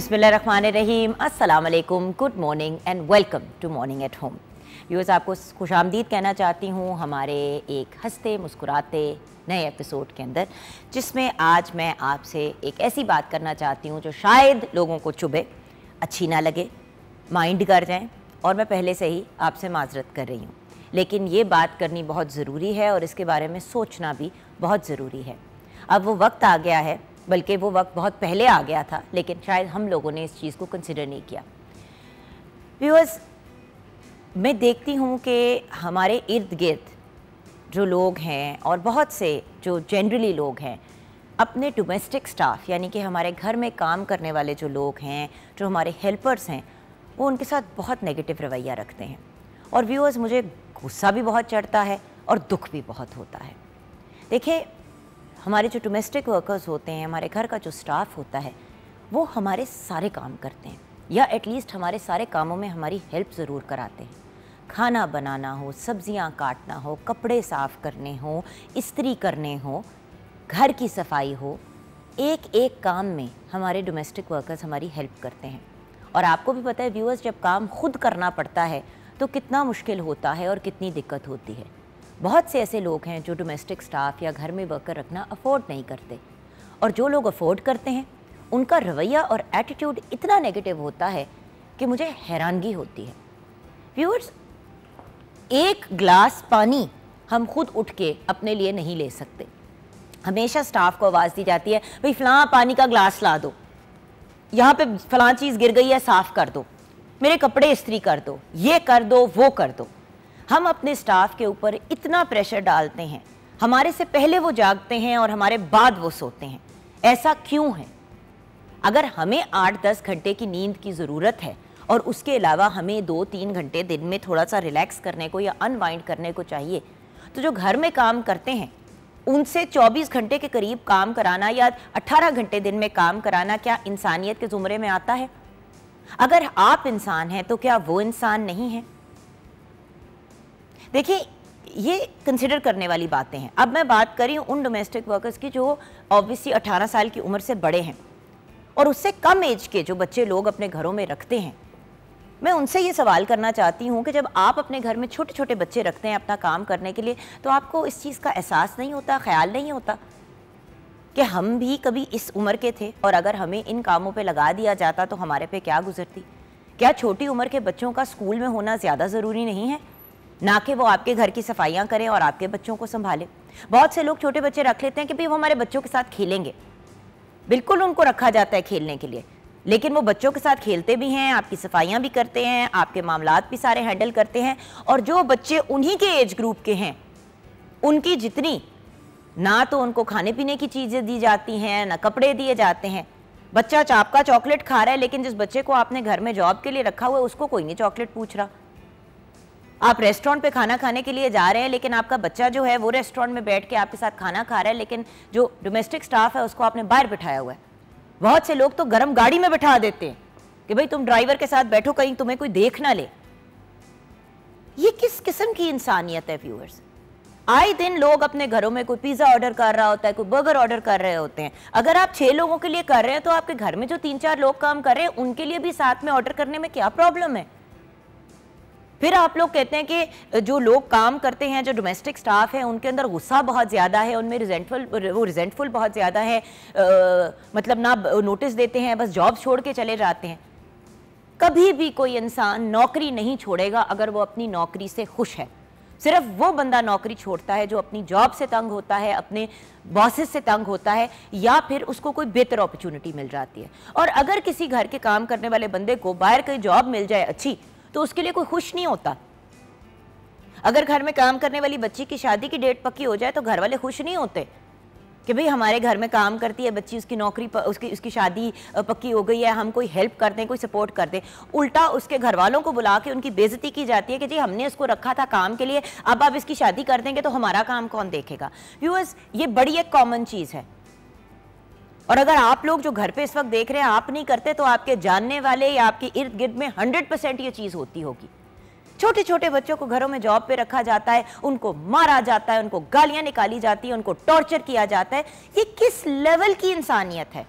बिस्मिल्लाहिर्रहमानिर्रहीम, अस्सलाम वालेकुम, good morning and welcome to morning at home. Viewers, आपको खुशामदीद कहना चाहती हूँ हमारे एक हंसते मुस्कुराते नए एपिसोड के अंदर, जिसमें आज मैं आपसे एक ऐसी बात करना चाहती हूँ जो शायद लोगों को चुभे, अच्छी ना लगे, माइंड कर जाएं, और मैं पहले से ही आपसे माजरत कर रही हूँ, लेकिन ये बात करनी बहुत ज़रूरी है और इसके बारे में सोचना भी बहुत ज़रूरी है। अब वो वक्त आ गया है, बल्कि वो वक्त बहुत पहले आ गया था, लेकिन शायद हम लोगों ने इस चीज़ को कंसिडर नहीं किया। व्यूअर्स, मैं देखती हूँ कि हमारे इर्द गिर्द जो लोग हैं और बहुत से जो जनरली लोग हैं, अपने डोमेस्टिक स्टाफ यानी कि हमारे घर में काम करने वाले जो लोग हैं, जो हमारे हेल्पर्स हैं, वो उनके साथ बहुत नेगेटिव रवैया रखते हैं। और व्यूअर्स, मुझे गुस्सा भी बहुत चढ़ता है और दुख भी बहुत होता है। देखिए, हमारे जो डोमेस्टिक वर्कर्स होते हैं, हमारे घर का जो स्टाफ होता है, वो हमारे सारे काम करते हैं, या एटलीस्ट हमारे सारे कामों में हमारी हेल्प ज़रूर कराते हैं। खाना बनाना हो, सब्जियां काटना हो, कपड़े साफ़ करने हो, इस्त्री करने हो, घर की सफाई हो, एक एक काम में हमारे डोमेस्टिक वर्कर्स हमारी हेल्प करते हैं। और आपको भी पता है व्यूअर्स, जब काम खुद करना पड़ता है तो कितना मुश्किल होता है और कितनी दिक्कत होती है। बहुत से ऐसे लोग हैं जो डोमेस्टिक स्टाफ या घर में वर्कर रखना अफोर्ड नहीं करते, और जो लोग अफोर्ड करते हैं उनका रवैया और एटीट्यूड इतना नेगेटिव होता है कि मुझे हैरानगी होती है। व्यूअर्स, एक गिलास पानी हम खुद उठ के अपने लिए नहीं ले सकते। हमेशा स्टाफ को आवाज़ दी जाती है, भाई फ़लाँ पानी का गिलास ला दो, यहाँ पे फ़लाँ चीज़ गिर गई है, साफ़ कर दो, मेरे कपड़े इस्त्री कर दो, ये कर दो, वो कर दो। हम अपने स्टाफ के ऊपर इतना प्रेशर डालते हैं, हमारे से पहले वो जागते हैं और हमारे बाद वो सोते हैं। ऐसा क्यों है? अगर हमें 8-10 घंटे की नींद की ज़रूरत है और उसके अलावा हमें 2-3 घंटे दिन में थोड़ा सा रिलैक्स करने को या अनवाइंड करने को चाहिए, तो जो घर में काम करते हैं उनसे 24 घंटे के करीब काम कराना या 18 घंटे दिन में काम कराना क्या इंसानियत के ज़ुमरे में आता है? अगर आप इंसान हैं तो क्या वो इंसान नहीं है? देखिए, ये कंसिडर करने वाली बातें हैं। अब मैं बात कर रही हूँ उन डोमेस्टिक वर्कर्स की जो ऑब्वियसली 18 साल की उम्र से बड़े हैं और उससे कम एज के जो बच्चे लोग अपने घरों में रखते हैं। मैं उनसे ये सवाल करना चाहती हूँ कि जब आप अपने घर में छोटे छोटे बच्चे रखते हैं अपना काम करने के लिए, तो आपको इस चीज़ का एहसास नहीं होता, ख्याल नहीं होता कि हम भी कभी इस उम्र के थे और अगर हमें इन कामों पे लगा दिया जाता तो हमारे पे क्या गुजरती? क्या छोटी उम्र के बच्चों का स्कूल में होना ज़्यादा ज़रूरी नहीं है, ना कि वो आपके घर की सफाइयाँ करें और आपके बच्चों को संभालें? बहुत से लोग छोटे बच्चे रख लेते हैं कि भाई वो हमारे बच्चों के साथ खेलेंगे। बिल्कुल उनको रखा जाता है खेलने के लिए, लेकिन वो बच्चों के साथ खेलते भी हैं, आपकी सफाइयाँ भी करते हैं, आपके मामलात भी सारे हैंडल करते हैं। और जो बच्चे उन्हीं के एज ग्रुप के हैं, उनकी जितनी ना तो उनको खाने पीने की चीज़ें दी जाती हैं, ना कपड़े दिए जाते हैं। बच्चा चाप का चॉकलेट खा रहा है, लेकिन जिस बच्चे को आपने घर में जॉब के लिए रखा हुआ है उसको कोई नहीं चॉकलेट पूछ रहा। आप रेस्टोरेंट पे खाना खाने के लिए जा रहे हैं, लेकिन आपका बच्चा जो है वो रेस्टोरेंट में बैठ के आपके साथ खाना खा रहा है, लेकिन जो डोमेस्टिक स्टाफ है उसको आपने बाहर बिठाया हुआ है। बहुत से लोग तो गर्म गाड़ी में बिठा देते हैं कि भाई तुम ड्राइवर के साथ बैठो, कहीं तुम्हें कोई देख ना ले। ये किस किस्म की इंसानियत है व्यूअर्स? आए दिन लोग अपने घरों में कोई पिज़्ज़ा ऑर्डर कर रहा होता है, कोई बर्गर ऑर्डर कर रहे होते हैं। अगर आप 6 लोगों के लिए कर रहे हैं तो आपके घर में जो 3-4 लोग काम कर रहे हैं उनके लिए भी साथ में ऑर्डर करने में क्या प्रॉब्लम है? फिर आप लोग कहते हैं कि जो लोग काम करते हैं, जो डोमेस्टिक स्टाफ है, उनके अंदर गुस्सा बहुत ज़्यादा है, उनमें रिजेंटफुल बहुत ज़्यादा है, मतलब ना नोटिस देते हैं, बस जॉब छोड़ के चले जाते हैं। कभी भी कोई इंसान नौकरी नहीं छोड़ेगा अगर वो अपनी नौकरी से खुश है। सिर्फ वो बंदा नौकरी छोड़ता है जो अपनी जॉब से तंग होता है, अपने बॉसेस से तंग होता है, या फिर उसको कोई बेहतर अपॉर्चुनिटी मिल जाती है। और अगर किसी घर के काम करने वाले बंदे को बाहर कोई जॉब मिल जाए अच्छी, तो उसके लिए कोई खुश नहीं होता। अगर घर में काम करने वाली बच्ची की शादी की डेट पक्की हो जाए तो घर वाले खुश नहीं होते कि भाई हमारे घर में काम करती है बच्ची, उसकी नौकरी उसकी शादी पक्की हो गई है, हम कोई हेल्प कर दें, कोई सपोर्ट कर दें। उल्टा उसके घर वालों को बुला के उनकी बेइज्जती की जाती है कि जी हमने इसको रखा था काम के लिए, अब आप इसकी शादी कर देंगे तो हमारा काम कौन देखेगा? व्यूअर्स, ये बड़ी एक कॉमन चीज़ है। और अगर आप लोग जो घर पे इस वक्त देख रहे हैं आप नहीं करते, तो आपके जानने वाले या आपके इर्द गिर्द में 100% ये चीज़ होती होगी। छोटे छोटे बच्चों को घरों में जॉब पे रखा जाता है, उनको मारा जाता है, उनको गालियां निकाली जाती है, उनको टॉर्चर किया जाता है। ये किस लेवल की इंसानियत है?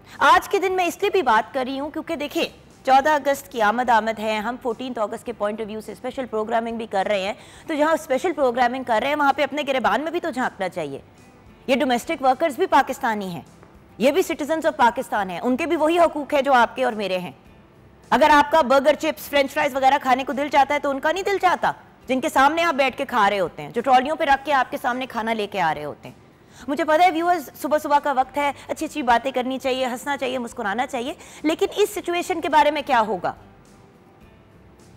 आज के दिन मैं इसलिए भी बात कर रही हूँ क्योंकि देखिए 14 अगस्त की आमद है, हम 14 अगस्त के पॉइंट ऑफ व्यू से स्पेशल प्रोग्रामिंग भी कर रहे हैं, तो जहाँ स्पेशल प्रोग्रामिंग कर रहे हैं वहाँ पे अपने गिरबान में भी तो झांकना चाहिए। ये डोमेस्टिक वर्कर्स भी पाकिस्तानी हैं, ये भी सिटीजन्स ऑफ पाकिस्तान हैं, उनके भी वही हकूक है जो आपके और मेरे हैं। अगर आपका बर्गर, चिप्स, फ्रेंच फ्राइज वगैरह खाने को दिल चाहता है तो उनका नहीं दिल चाहता, जिनके सामने आप बैठ के खा रहे होते हैं, जो ट्रॉलियों पे रख के आपके सामने खाना लेके आ रहे होते हैं। मुझे पता है व्यूअर्स, सुबह सुबह का वक्त है, अच्छी अच्छी बातें करनी चाहिए, हंसना चाहिए, मुस्कुराना चाहिए, लेकिन इस सिचुएशन के बारे में क्या होगा?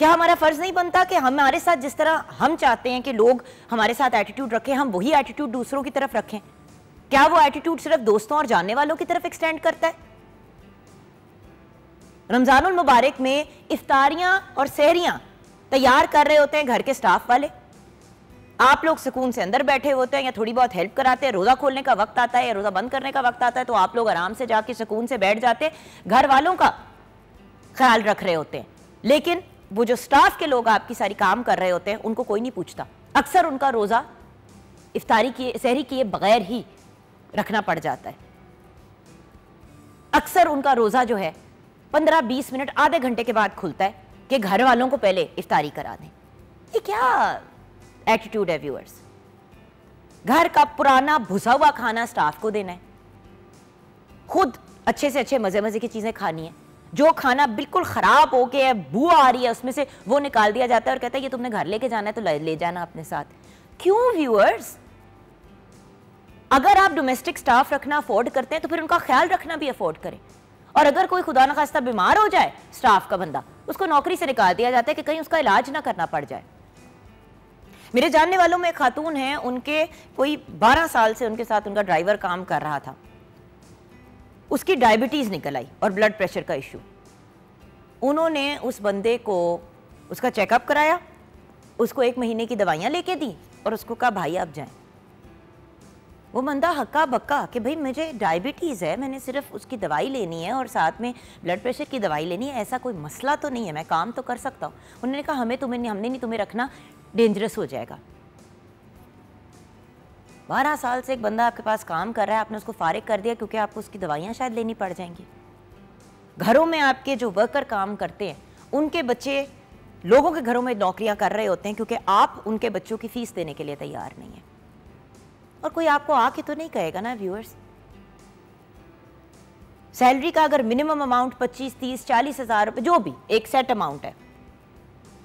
क्या हमारा फर्ज नहीं बनता कि हमारे साथ जिस तरह हम चाहते हैं कि लोग हमारे साथ एटीट्यूड रखें, हम वही एटीट्यूड दूसरों की तरफ रखें? क्या वो एटीट्यूड सिर्फ दोस्तों और जानने वालों की तरफ एक्सटेंड करता है? रमजानुल मुबारक में इफ्तारियां और सहरियां तैयार कर रहे होते हैं घर के स्टाफ वाले, आप लोग सुकून से अंदर बैठे होते हैं या थोड़ी बहुत हेल्प कराते हैं। रोजा खोलने का वक्त आता है या रोजा बंद करने का वक्त आता है तो आप लोग आराम से जाके सुकून से बैठ जाते हैं, घर वालों का ख्याल रख रहे होते हैं। लेकिन वो जो स्टाफ के लोग आपकी सारी काम कर रहे होते हैं उनको कोई नहीं पूछता। अक्सर उनका रोजा इफ्तारी किए, सहरी किए बगैर ही रखना पड़ जाता है। अक्सर उनका रोजा जो है 15-20 मिनट, आधे घंटे के बाद खुलता है कि घर वालों को पहले इफ्तारी करा दें। ये क्या एटीट्यूड है व्यूअर्स? घर का पुराना भुसा हुआ खाना स्टाफ को देना है, खुद अच्छे से अच्छे मजे मजे की चीजें खानी है। जो खाना बिल्कुल खराब हो गया है, बू आ रही है उसमें से, वो निकाल दिया जाता है और कहता है ये तुमने घर लेके जाना है तो ले जाना अपने साथ। क्यों व्यूअर्स? अगर आप डोमेस्टिक स्टाफ रखना अफोर्ड करते हैं तो फिर उनका ख्याल रखना भी अफोर्ड करें। और अगर कोई खुदा न खास्ता बीमार हो जाए स्टाफ का बंदा, उसको नौकरी से निकाल दिया जाता है कि कहीं उसका इलाज ना करना पड़ जाए। मेरे जानने वालों में एक खातून है, उनके कोई 12 साल से उनके साथ उनका ड्राइवर काम कर रहा था, उसकी डायबिटीज निकल आई और ब्लड प्रेशर का इशू। उन्होंने उस बंदे को उसका चेकअप कराया, उसको 1 महीने की दवाइयां लेके दी और उसको कहा भाई आप जाएं। वो बंदा हक्का बक्का कि भाई मुझे डायबिटीज़ है, मैंने सिर्फ उसकी दवाई लेनी है और साथ में ब्लड प्रेशर की दवाई लेनी है, ऐसा कोई मसला तो नहीं है, मैं काम तो कर सकता हूँ। उन्होंने कहा हमने नहीं तुम्हें रखना, डेंजरस हो जाएगा। 12 साल से एक बंदा आपके पास काम कर रहा है, आपने उसको फारिग कर दिया क्योंकि आपको उसकी दवाइयाँ शायद लेनी पड़ जाएंगी। घरों में आपके जो वर्कर काम करते हैं उनके बच्चे लोगों के घरों में नौकरियाँ कर रहे होते हैं क्योंकि आप उनके बच्चों की फीस देने के लिए तैयार नहीं है। और कोई आपको आके तो नहीं कहेगा ना व्यूअर्स, सैलरी का अगर मिनिमम अमाउंट 25, 30, 40 हज़ार रुपये, जो भी एक सेट अमाउंट है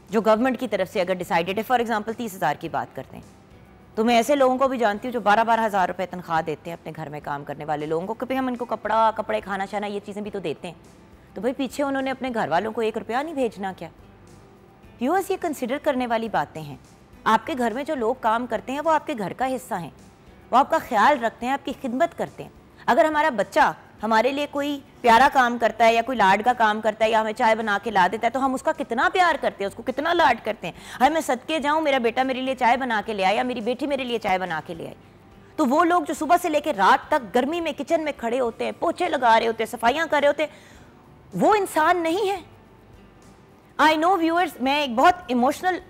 जो गवर्नमेंट की तरफ से अगर डिसाइडेड है, फॉर एग्जांपल 30 हज़ार की बात करते हैं, तो मैं ऐसे लोगों को भी जानती हूँ जो 12-12 हज़ार रुपये तनख्वाह देते हैं अपने घर में काम करने वाले लोगों को कि भाई हम इनको कपड़े, खाना शाना ये चीज़ें भी तो देते हैं, तो भाई पीछे उन्होंने अपने घर वालों को 1 रुपया नहीं भेजना क्या? व्यूअर्स, ये कंसिडर करने वाली बातें हैं। आपके घर में जो लोग काम करते हैं वो आपके घर का हिस्सा हैं, वो आपका ख्याल रखते हैं, आपकी खिदमत करते हैं। अगर हमारा बच्चा हमारे लिए कोई प्यारा काम करता है या कोई लाड का काम करता है या हमें चाय बना के ला देता है तो हम उसका कितना प्यार करते हैं, उसको कितना लाड करते हैं। हाय मैं सदके जाऊं, मेरा बेटा मेरे लिए चाय बना के ले आया या मेरी बेटी मेरे लिए चाय बना के ले आई। तो वो लोग जो सुबह से लेकर रात तक गर्मी में किचन में खड़े होते हैं, पोछे लगा रहे होते हैं, सफाइयाँ कर रहे होते हैं, वो इंसान नहीं है। आई नो व्यूअर्स, मैं एक बहुत इमोशनल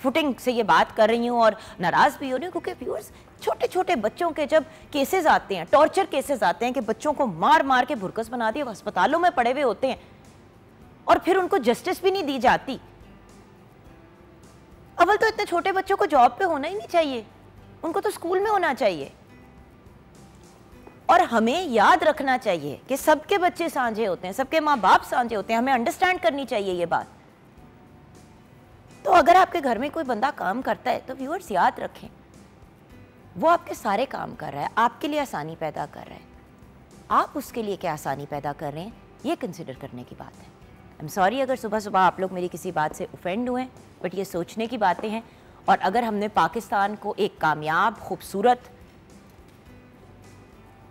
फुटिंग से ये बात कर रही हूँ और नाराज भी हो रही हूँ क्योंकि व्यूअर्स, छोटे छोटे बच्चों के जब केसेस आते हैं, टॉर्चर केसेस आते हैं कि बच्चों को मार मार के भुरकस बना दिए, अस्पतालों में पड़े हुए होते हैं और फिर उनको जस्टिस भी नहीं दी जाती। अव्वल तो इतने छोटे बच्चों को जॉब पे होना ही नहीं चाहिए, उनको तो स्कूल में होना चाहिए। और हमें याद रखना चाहिए कि सबके बच्चे सांझे होते हैं, सबके माँ बाप सांझे होते हैं, हमें अंडरस्टैंड करनी चाहिए ये बात। तो अगर आपके घर में कोई बंदा काम करता है तो व्यूअर्स याद रखें, वो आपके सारे काम कर रहा है, आपके लिए आसानी पैदा कर रहा है, आप उसके लिए क्या आसानी पैदा कर रहे हैं, ये कंसिडर करने की बात है। आई एम सॉरी अगर सुबह सुबह आप लोग मेरी किसी बात से ऑफेंड हुए, बट ये सोचने की बातें हैं। और अगर हमने पाकिस्तान को एक कामयाब, खूबसूरत,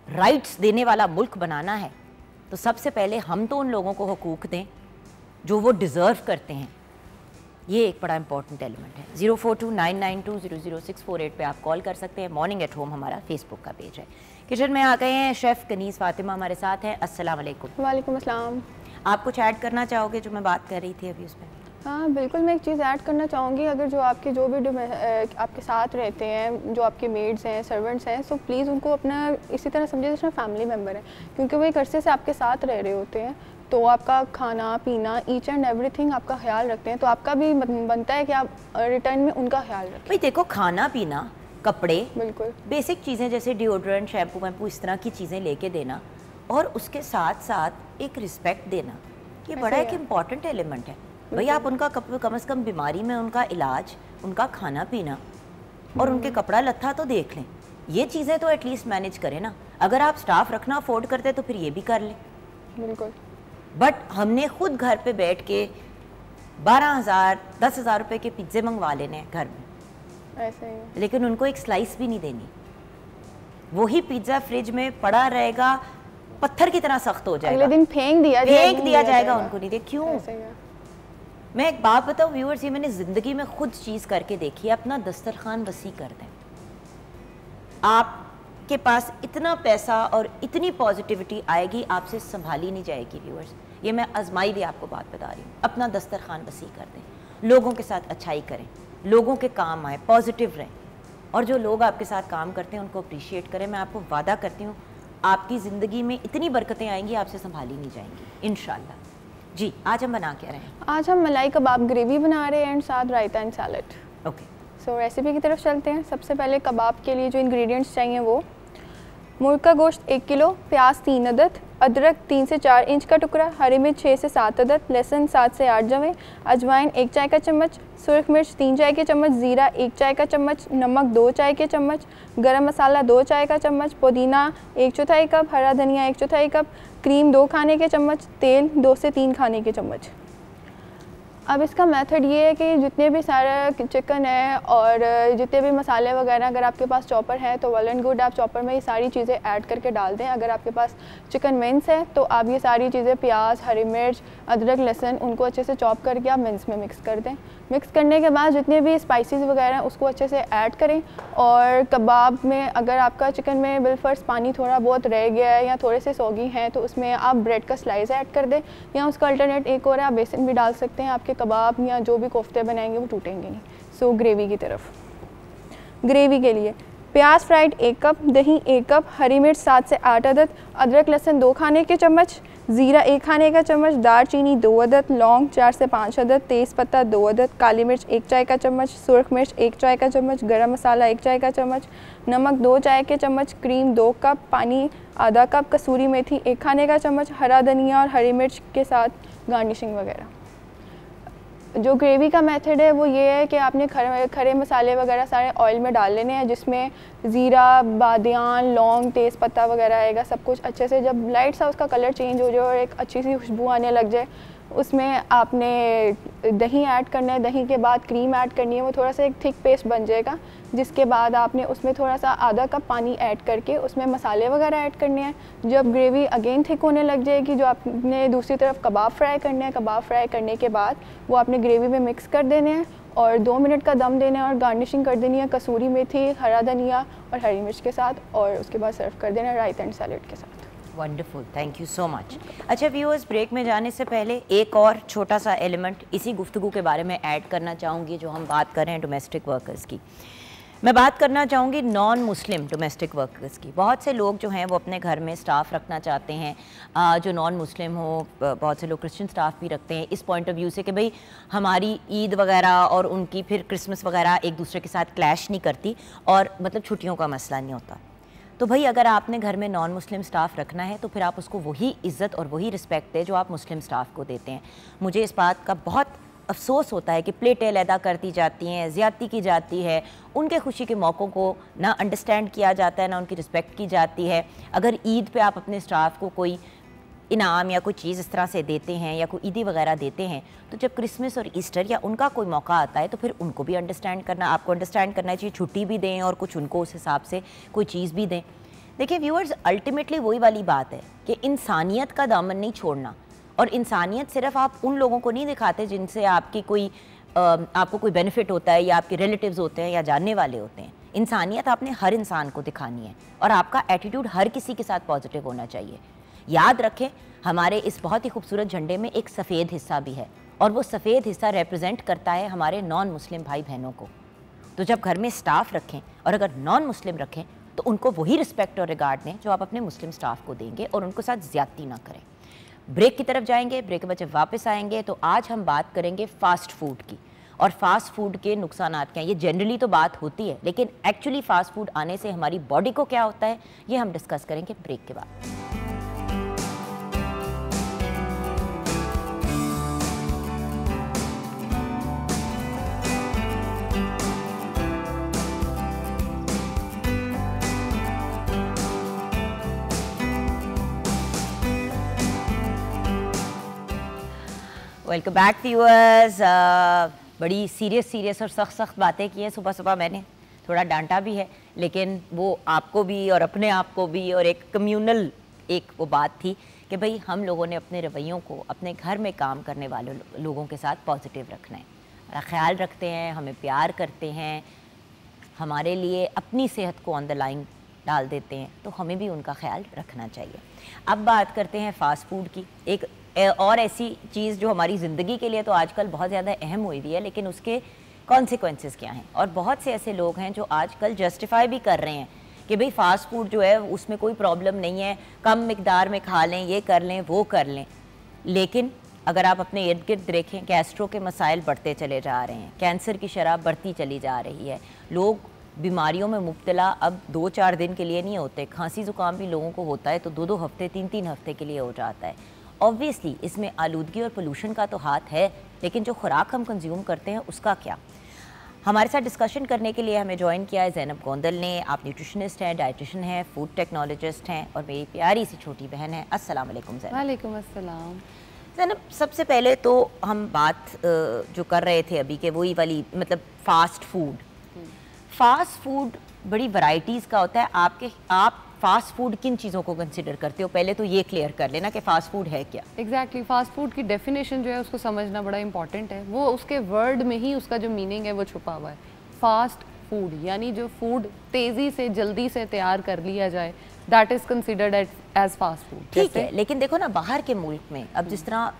राइट्स देने वाला मुल्क बनाना है तो सबसे पहले हम तो उन लोगों को हुकूक दें जो वो डिज़र्व करते हैं। ये एक बड़ा इंपॉर्टेंट एलिमेंट है। 042992000648 पे आप कॉल कर सकते हैं। मॉर्निंग एट होम हमारा फेसबुक का पेज है। किचन में आ गए हैं शेफ़ कनीज़ फातिमा हमारे साथ हैं। अस्सलाम वालेकुम। वालेकुम अस्सलाम। आप कुछ ऐड करना चाहोगे जो मैं बात कर रही थी अभी उस पर? हाँ बिल्कुल, मैं एक चीज़ ऐड करना चाहूँगी, अगर जो आपके जो भी आपके साथ रहते हैं, जो आपके मेड्स हैं, सर्वेंट्स हैं, सो प्लीज़ उनको अपना इसी तरह समझिए जैसे फैमिली मेम्बर है, क्योंकि वो एक अरसे से आपके साथ रह रहे होते हैं, तो आपका खाना पीना ईच एंड एवरीथिंग आपका ख्याल रखते हैं, तो आपका भी बनता है कि आप रिटर्न में उनका ख्याल रखें। भाई देखो, खाना पीना, कपड़े, बिल्कुल बेसिक चीज़ें जैसे डिओड्रेंट, शैम्पू वैम्पू, इस तरह की चीज़ें लेके देना, और उसके साथ साथ एक रिस्पेक्ट देना, ये बड़ा एक इम्पॉर्टेंट एलिमेंट है। भाई आप उनका कम से कम बीमारी में उनका इलाज, उनका खाना पीना और उनके कपड़ा लत्था तो देख लें, ये चीज़ें तो एटलीस्ट मैनेज करें ना। अगर आप स्टाफ रखना अफोर्ड करते तो फिर ये भी कर लें। बिल्कुल। बट हमने खुद घर पे बैठ के 12,000 10,000 रुपए के पिज्ज़े मंगवा लेने हैं घर में, ऐसे ही, लेकिन उनको एक स्लाइस भी नहीं देनी। वही पिज्ज़ा फ्रिज में पड़ा रहेगा, पत्थर की तरह सख्त हो जाएगा, अगले दिन फेंक दिया जाएगा उनको नहीं दे। क्यों? मैं एक बात बताऊं व्यूअर्स, ये मैंने ज़िंदगी में खुद चीज़ करके देखी है। अपना दस्तरखान वसी कर दें, आपके पास इतना पैसा और इतनी पॉजिटिविटी आएगी, आपसे संभाली नहीं जाएगी। व्यूअर्स, ये मैं आजमाई भी आपको बात बता रही हूँ। अपना दस्तरखान वसी कर दें, लोगों के साथ अच्छाई करें, लोगों के काम आए, पॉजिटिव रहें, और जो लोग आपके साथ काम करते हैं उनको अप्रिशिएट करें। मैं आपको वादा करती हूँ आपकी ज़िंदगी में इतनी बरकतें आएंगी, आपसे संभाली नहीं जाएंगी इंशाल्लाह। जी, आज हम बना क्या रहे हैं? आज हम मलाई कबाब ग्रेवी बना रहे हैं एंड साथ raita and salad. Okay, so recipe की तरफ चलते हैं। सबसे पहले कबाब के लिए जो इंग्रेडिएंट्स चाहिए वो मुर्ग का गोश्त 1 किलो, प्याज 3 अदद, अदरक 3 से 4 इंच का टुकड़ा, हरी मिर्च 6 से 7 अदद, लहसुन 7 से 8 जवे, अजवाइन 1 चाय का चम्मच, सुरख मिर्च 3 चाय के चम्मच, ज़ीरा 1 चाय का चम्मच, नमक 2 चाय के चम्मच, गरम मसाला 2 चाय का चम्मच, पुदीना 1/4 कप, हरा धनिया 1/4 कप, क्रीम 2 खाने के चम्मच, तेल 2 से 3 खाने के चम्मच। अब इसका मेथड ये है कि जितने भी सारा चिकन है और जितने भी मसाले वगैरह, अगर आपके पास चॉपर है तो वेल एंड गुड, आप चॉपर में ये सारी चीज़ें ऐड करके डाल दें। अगर आपके पास चिकन मिन्स है तो आप ये सारी चीज़ें, प्याज, हरी मिर्च, अदरक, लहसुन, उनको अच्छे से चॉप करके आप मिन्स में मिक्स कर दें। मिक्स करने के बाद जितने भी स्पाइसेस वगैरह हैं उसको अच्छे से ऐड करें। और कबाब में अगर आपका चिकन में बिलफर्स पानी थोड़ा बहुत रह गया है या थोड़े से सौगी हैं तो उसमें आप ब्रेड का स्लाइस ऐड कर दें, या उसका अल्टरनेट एक और है, आप बेसन भी डाल सकते हैं। आपके कबाब या जो भी कोफ्ते बनाएंगे वो टूटेंगे नहीं। सो ग्रेवी की तरफ, ग्रेवी के लिए प्याज फ्राइड 1 कप, दही 1 कप, हरी मिर्च 7 से 8 अदद, अदरक लहसुन 2 खाने के चम्मच, ज़ीरा 1 खाने का चम्मच, दालचीनी 2 अदद, लौंग 4 से 5 अदद, तेज़पत्ता 2 अदद, काली मिर्च 1 चाय का चम्मच, सुरख मिर्च 1 चाय का चम्मच, गरम मसाला 1 चाय का चम्मच, नमक 2 चाय के चम्मच, क्रीम 2 कप, पानी आधा कप, कसूरी मेथी 1 खाने का चम्मच, हरा धनिया और हरी मिर्च के साथ गार्निशिंग वगैरह। जो ग्रेवी का मेथड है वो ये है कि आपने खड़े मसाले वगैरह सारे ऑयल में डाल लेने हैं, जिसमें ज़ीरा, बादियान, लौंग, तेज़पत्ता वगैरह आएगा। सब कुछ अच्छे से जब लाइट सा उसका कलर चेंज हो जाए और एक अच्छी सी खुशबू आने लग जाए, उसमें आपने दही ऐड करना है। दही के बाद क्रीम ऐड करनी है, वो थोड़ा सा एक थिक पेस्ट बन जाएगा। जिसके बाद आपने उसमें थोड़ा सा आधा कप पानी ऐड करके उसमें मसाले वगैरह ऐड करने हैं। जब ग्रेवी अगेन थिक होने लग जाएगी, जो आपने दूसरी तरफ कबाब फ्राई करने हैं, कबाब फ्राई करने के बाद वो आपने ग्रेवी में मिक्स कर देने हैं और 2 मिनट का दम देना है और गार्निशिंग कर देनी है कसूरी मेथी, हरा धनिया और हरी मिर्च के साथ, और उसके बाद सर्व कर देना है रायता एंड सैलेड के साथ। Wonderful, thank you so much. अच्छा व्यूअर्स, ब्रेक में जाने से पहले एक और छोटा सा एलिमेंट इसी गुफ्तगू के बारे में ऐड करना चाहूँगी। जो हम बात कर रहे हैं डोमेस्टिक वर्कर्स की, मैं बात करना चाहूँगी नॉन मुस्लिम डोमेस्टिक वर्कर्स की। बहुत से लोग जो हैं वो अपने घर में स्टाफ रखना चाहते हैं जो नॉन मुस्लिम हो, बहुत से लोग क्रिश्चियन स्टाफ भी रखते हैं इस पॉइंट ऑफ व्यू से कि भाई हमारी ईद वगैरह और उनकी फिर क्रिसमस वगैरह एक दूसरे के साथ क्लैश नहीं करती और मतलब छुट्टियों का मसला नहीं होता। तो भाई अगर आपने घर में नॉन मुस्लिम स्टाफ रखना है तो फिर आप उसको वही इज़्ज़त और वही रिस्पेक्ट दें जो आप मुस्लिम स्टाफ को देते हैं। मुझे इस बात का बहुत अफसोस होता है कि प्लेटें अलहदा कर दी जाती हैं, ज़्यादती की जाती है, उनके खुशी के मौक़ों को ना अंडरस्टैंड किया जाता है, ना उनकी रिस्पेक्ट की जाती है। अगर ईद पे आप अपने स्टाफ को कोई इनाम या कोई चीज़ इस तरह से देते हैं या कोई ईदी वगैरह देते हैं, तो जब क्रिसमस और ईस्टर या उनका कोई मौका आता है तो फिर उनको भी अंडरस्टैंड करना, आपको अंडरस्टैंड करना चाहिए, छुट्टी भी दें और कुछ उनको उस हिसाब से कोई चीज़ भी दें। देखिए व्यूअर्स, अल्टीमेटली वही वाली बात है कि इंसानियत का दामन नहीं छोड़ना। और इंसानियत सिर्फ आप उन लोगों को नहीं दिखाते जिनसे आपकी कोई आपको कोई बेनिफिट होता है या आपके रिलेटिव्स होते हैं या जानने वाले होते हैं। इंसानियत आपने हर इंसान को दिखानी है और आपका एटीट्यूड हर किसी के साथ पॉजिटिव होना चाहिए। याद रखें, हमारे इस बहुत ही खूबसूरत झंडे में एक सफ़ेद हिस्सा भी है और वो सफ़ेद हिस्सा रिप्रेजेंट करता है हमारे नॉन मुस्लिम भाई बहनों को। तो जब घर में स्टाफ रखें और अगर नॉन मुस्लिम रखें तो उनको वही रिस्पेक्ट और रिगार्ड दें जो आप अपने मुस्लिम स्टाफ को देंगे और उनको साथ ज़्यादती ना करें। ब्रेक की तरफ जाएंगे, ब्रेक के बाद जब वापस आएंगे तो आज हम बात करेंगे फ़ास्ट फूड की और फास्ट फूड के नुकसानात क्या हैं। ये जनरली तो बात होती है, लेकिन एक्चुअली फास्ट फूड आने से हमारी बॉडी को क्या होता है ये हम डिस्कस करेंगे ब्रेक के बाद। Welcome back viewers. बड़ी सीरियस और सख्त बातें की हैं सुबह सुबह, मैंने थोड़ा डांटा भी है, लेकिन वो आपको भी और अपने आप को भी, और एक कम्यूनल एक वो बात थी कि भाई हम लोगों ने अपने रवैयों को अपने घर में काम करने वाले लोगों के साथ पॉजिटिव रखना है। ख्याल रखते हैं, हमें प्यार करते हैं, हमारे लिए अपनी सेहत को ऑन द लाइन डाल देते हैं, तो हमें भी उनका ख्याल रखना चाहिए। अब बात करते हैं फ़ास्ट फूड की, एक और ऐसी चीज़ जो हमारी ज़िंदगी के लिए तो आजकल बहुत ज़्यादा अहम हुई हुई है, लेकिन उसके कॉन्सिक्वेंसेस क्या हैं। और बहुत से ऐसे लोग हैं जो आजकल जस्टिफाई भी कर रहे हैं कि भाई फ़ास्ट फूड जो है उसमें कोई प्रॉब्लम नहीं है, कम मिकदार में खा लें, ये कर लें, वो कर लें। लेकिन अगर आप अपने इर्द गिर्द देखें, गैस्ट्रो के मसाइल बढ़ते चले जा रहे हैं, कैंसर की शरह बढ़ती चली जा रही है, लोग बीमारियों में मुब्तला अब 2-4 दिन के लिए नहीं होते, खांसी ज़ुकाम भी लोगों को होता है तो 2-2 हफ्ते 3-3 हफ्ते के लिए हो जाता है। ऑब्वियसली इसमें आलूदगी और पोल्यूशन का तो हाथ है, लेकिन जो खुराक हम कंज्यूम करते हैं उसका क्या। हमारे साथ डिस्कशन करने के लिए हमें ज्वाइन किया है ज़ैनब गोंदल ने। आप न्यूट्रिशनिस्ट हैं, डाइटिशियन हैं, फूड टेक्नोलॉजिस्ट हैं और मेरी प्यारी सी छोटी बहन है। अस्सलाम वालेकुम ज़ैनब। वालेकुम अस्सलाम। ज़ैनब, सबसे पहले तो हम बात जो कर रहे थे अभी के वही वाली, मतलब फ़ास्ट फूड बड़ी वैरायटीज़ का होता है। आप फास्ट फूड किन चीज़ों को कंसिडर करते हो, पहले तो ये क्लियर कर लेना कि फास्ट फूड है क्या। एग्जैक्टली फास्ट फूड की डेफिनेशन जो है उसको समझना बड़ा इंपॉर्टेंट है। वो उसके वर्ड में ही उसका जो मीनिंग है वो छुपा हुआ है। फास्ट फूड यानी जो फूड तेज़ी से जल्दी से तैयार कर लिया जाए, that is considered as fast food. ठीक है, लेकिन देखो ना, बाहर के मुल्क में अब जिस तरह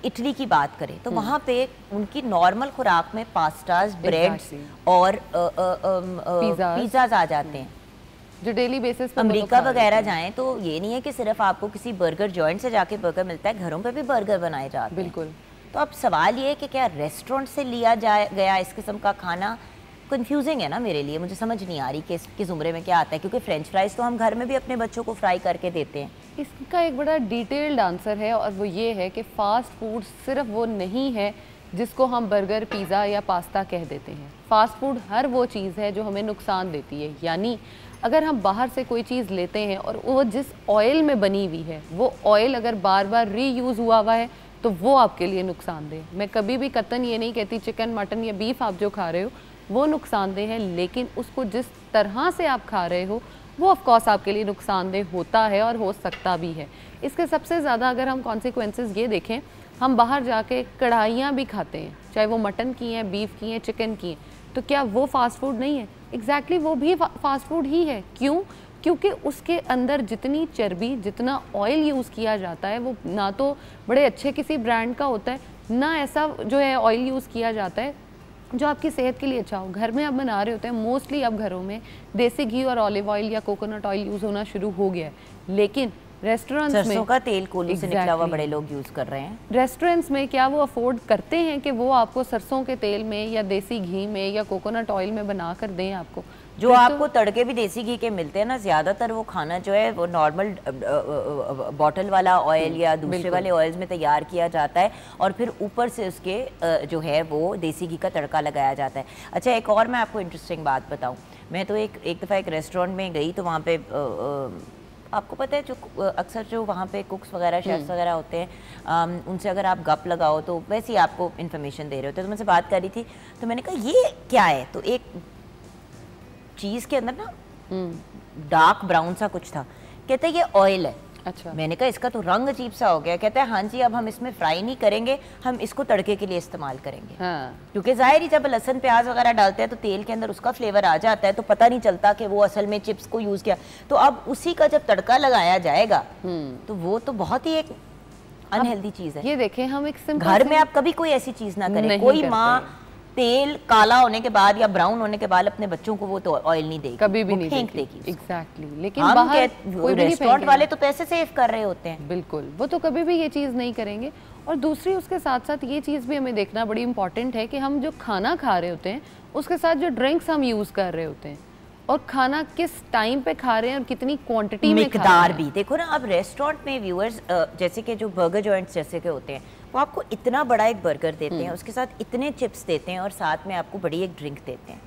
इटली की बात करें तो वहाँ पे उनकी नॉर्मल खुराक में पास्ताज, ब्रेड्स और पिज़्ज़ाज आ जाते हैं जो डेली बेसिस पर। अमेरिका वगैरह जाएं तो ये नहीं है कि सिर्फ आपको किसी बर्गर जॉइंट से जाके बर्गर मिलता है, घरों पे भी बर्गर बनाए जाते हैं। बिल्कुल। तो अब सवाल ये है कि क्या रेस्टोरेंट से लिया गया इस किस्म का खाना कंफ्यूजिंग है ना मेरे लिए। मुझे समझ नहीं आ रही कि इसके ज़ुमरे में क्या आता है, क्योंकि फ्रेंच फ्राइज़ तो हम घर में भी अपने बच्चों को फ्राई करके देते हैं। इसका एक बड़ा डिटेल्ड आंसर है और वो ये है कि फ़ास्ट फूड सिर्फ वो नहीं है जिसको हम बर्गर, पिज़्ज़ा या पास्ता कह देते हैं। फ़ास्ट फूड हर वो चीज़ है जो हमें नुकसान देती है। यानी अगर हम बाहर से कोई चीज़ लेते हैं और वो जिस ऑयल में बनी हुई है, वो ऑयल अगर बार बार रीयूज़ हुआ है तो वो आपके लिए नुकसानदेह। मैं कभी भी कतन ये नहीं कहती चिकन, मटन या बीफ आप जो खा रहे हो वो नुकसानदेह है, लेकिन उसको जिस तरह से आप खा रहे हो वो ऑफकोर्स आपके लिए नुकसानदेह होता है और हो सकता भी है। इसके सबसे ज़्यादा अगर हम कॉन्सिक्वेंसेस ये देखें, हम बाहर जाके कढ़ाइयाँ भी खाते हैं, चाहे वो मटन की हैं, बीफ की हैं, चिकन की हैं, तो क्या वो फास्ट फूड नहीं है? एग्जैक्टली वो भी फास्ट फूड ही है। क्यों? क्योंकि उसके अंदर जितनी चर्बी, जितना ऑयल यूज़ किया जाता है वो ना तो बड़े अच्छे किसी ब्रांड का होता है, ना ऐसा जो है ऑयल यूज़ किया जाता है जो आपकी सेहत के लिए अच्छा हो। घर में आप बना रहे होते हैं, मोस्टली अब घरों में देसी घी और ऑलिव ऑयल या कोकोनट ऑयल यूज़ होना शुरू हो गया है, लेकिन रेस्टोरेंट्स में सरसों का तेल कोल्हू से निकला हुआ बड़े लोग यूज़ कर रहे हैं। रेस्टोरेंट्स में क्या वो अफोर्ड करते हैं कि वो आपको सरसों के तेल में या देसी घी में या कोकोनट ऑयल में बना कर दें आपको? जो आपको तड़के भी देसी घी के मिलते हैं ना, ज़्यादातर वो खाना जो है वो नॉर्मल बॉटल वाला ऑयल या दूसरे वाले ऑयल्स में तैयार किया जाता है और फिर ऊपर से उसके जो है वो देसी घी का तड़का लगाया जाता है। अच्छा, एक और मैं आपको इंटरेस्टिंग बात बताऊँ। मैं तो एक दफ़ा एक रेस्टोरेंट में गई तो वहाँ पे आपको पता है जो अक्सर जो वहाँ पे कुक्स वगैरह, शेफ्स वगैरह होते हैं, उनसे अगर आप गप लगाओ तो वैसे ही आपको इन्फॉर्मेशन दे रहे होते हैं। तो मुझसे बात कर रही थी तो मैंने कहा ये क्या है, तो एक चीज़ के अंदर ना डार्क ब्राउन सा कुछ था, कहते हैं ये ऑयल है। अच्छा। मैंने कहा इसका तो रंग अजीब सा हो गया। कहता है हाँ जी, अब हम इसमें फ्राई नहीं करेंगे, हम इसको तड़के के लिए इस्तेमाल करेंगे। हाँ। क्योंकि जाहिर ही जब लहसुन प्याज वगैरह डालते हैं तो तेल के अंदर उसका फ्लेवर आ जाता है, तो पता नहीं चलता कि वो असल में चिप्स को यूज़ किया। तो अब उसी का जब तड़का लगाया जाएगा तो वो तो बहुत ही एक अनहेल्दी चीज है। ये देखें, हम एक सिंपल घर में आप कभी कोई ऐसी चीज ना करें। कोई माँ तेल काला होने के बाद या ब्राउन होने के बाद अपने बच्चों को वो तो ऑयल नहीं देगी, कभी भी नहीं फेंक देगी। एग्जैक्टली। लेकिन बाहर कोई रेस्टोरेंट वाले तो पैसे सेव कर रहे होते हैं। बिल्कुल, वो तो कभी भी ये चीज़ नहीं करेंगे। और दूसरी उसके साथ साथ ये चीज़ भी हमें देखना बड़ी इंपॉर्टेंट है कि हम जो खाना खा रहे होते हैं उसके साथ जो ड्रिंक्स हम यूज़ कर रहे होते हैं और खाना किस टाइम पे खा रहे हैं और कितनी क्वांटिटी में मिकदार भी देखो ना। अब रेस्टोरेंट में व्यूअर्स जैसे कि जो बर्गर जॉइंट्स जैसे के होते हैं वो आपको इतना बड़ा एक बर्गर देते हैं, उसके साथ इतने चिप्स देते हैं और साथ में आपको बड़ी एक ड्रिंक देते हैं।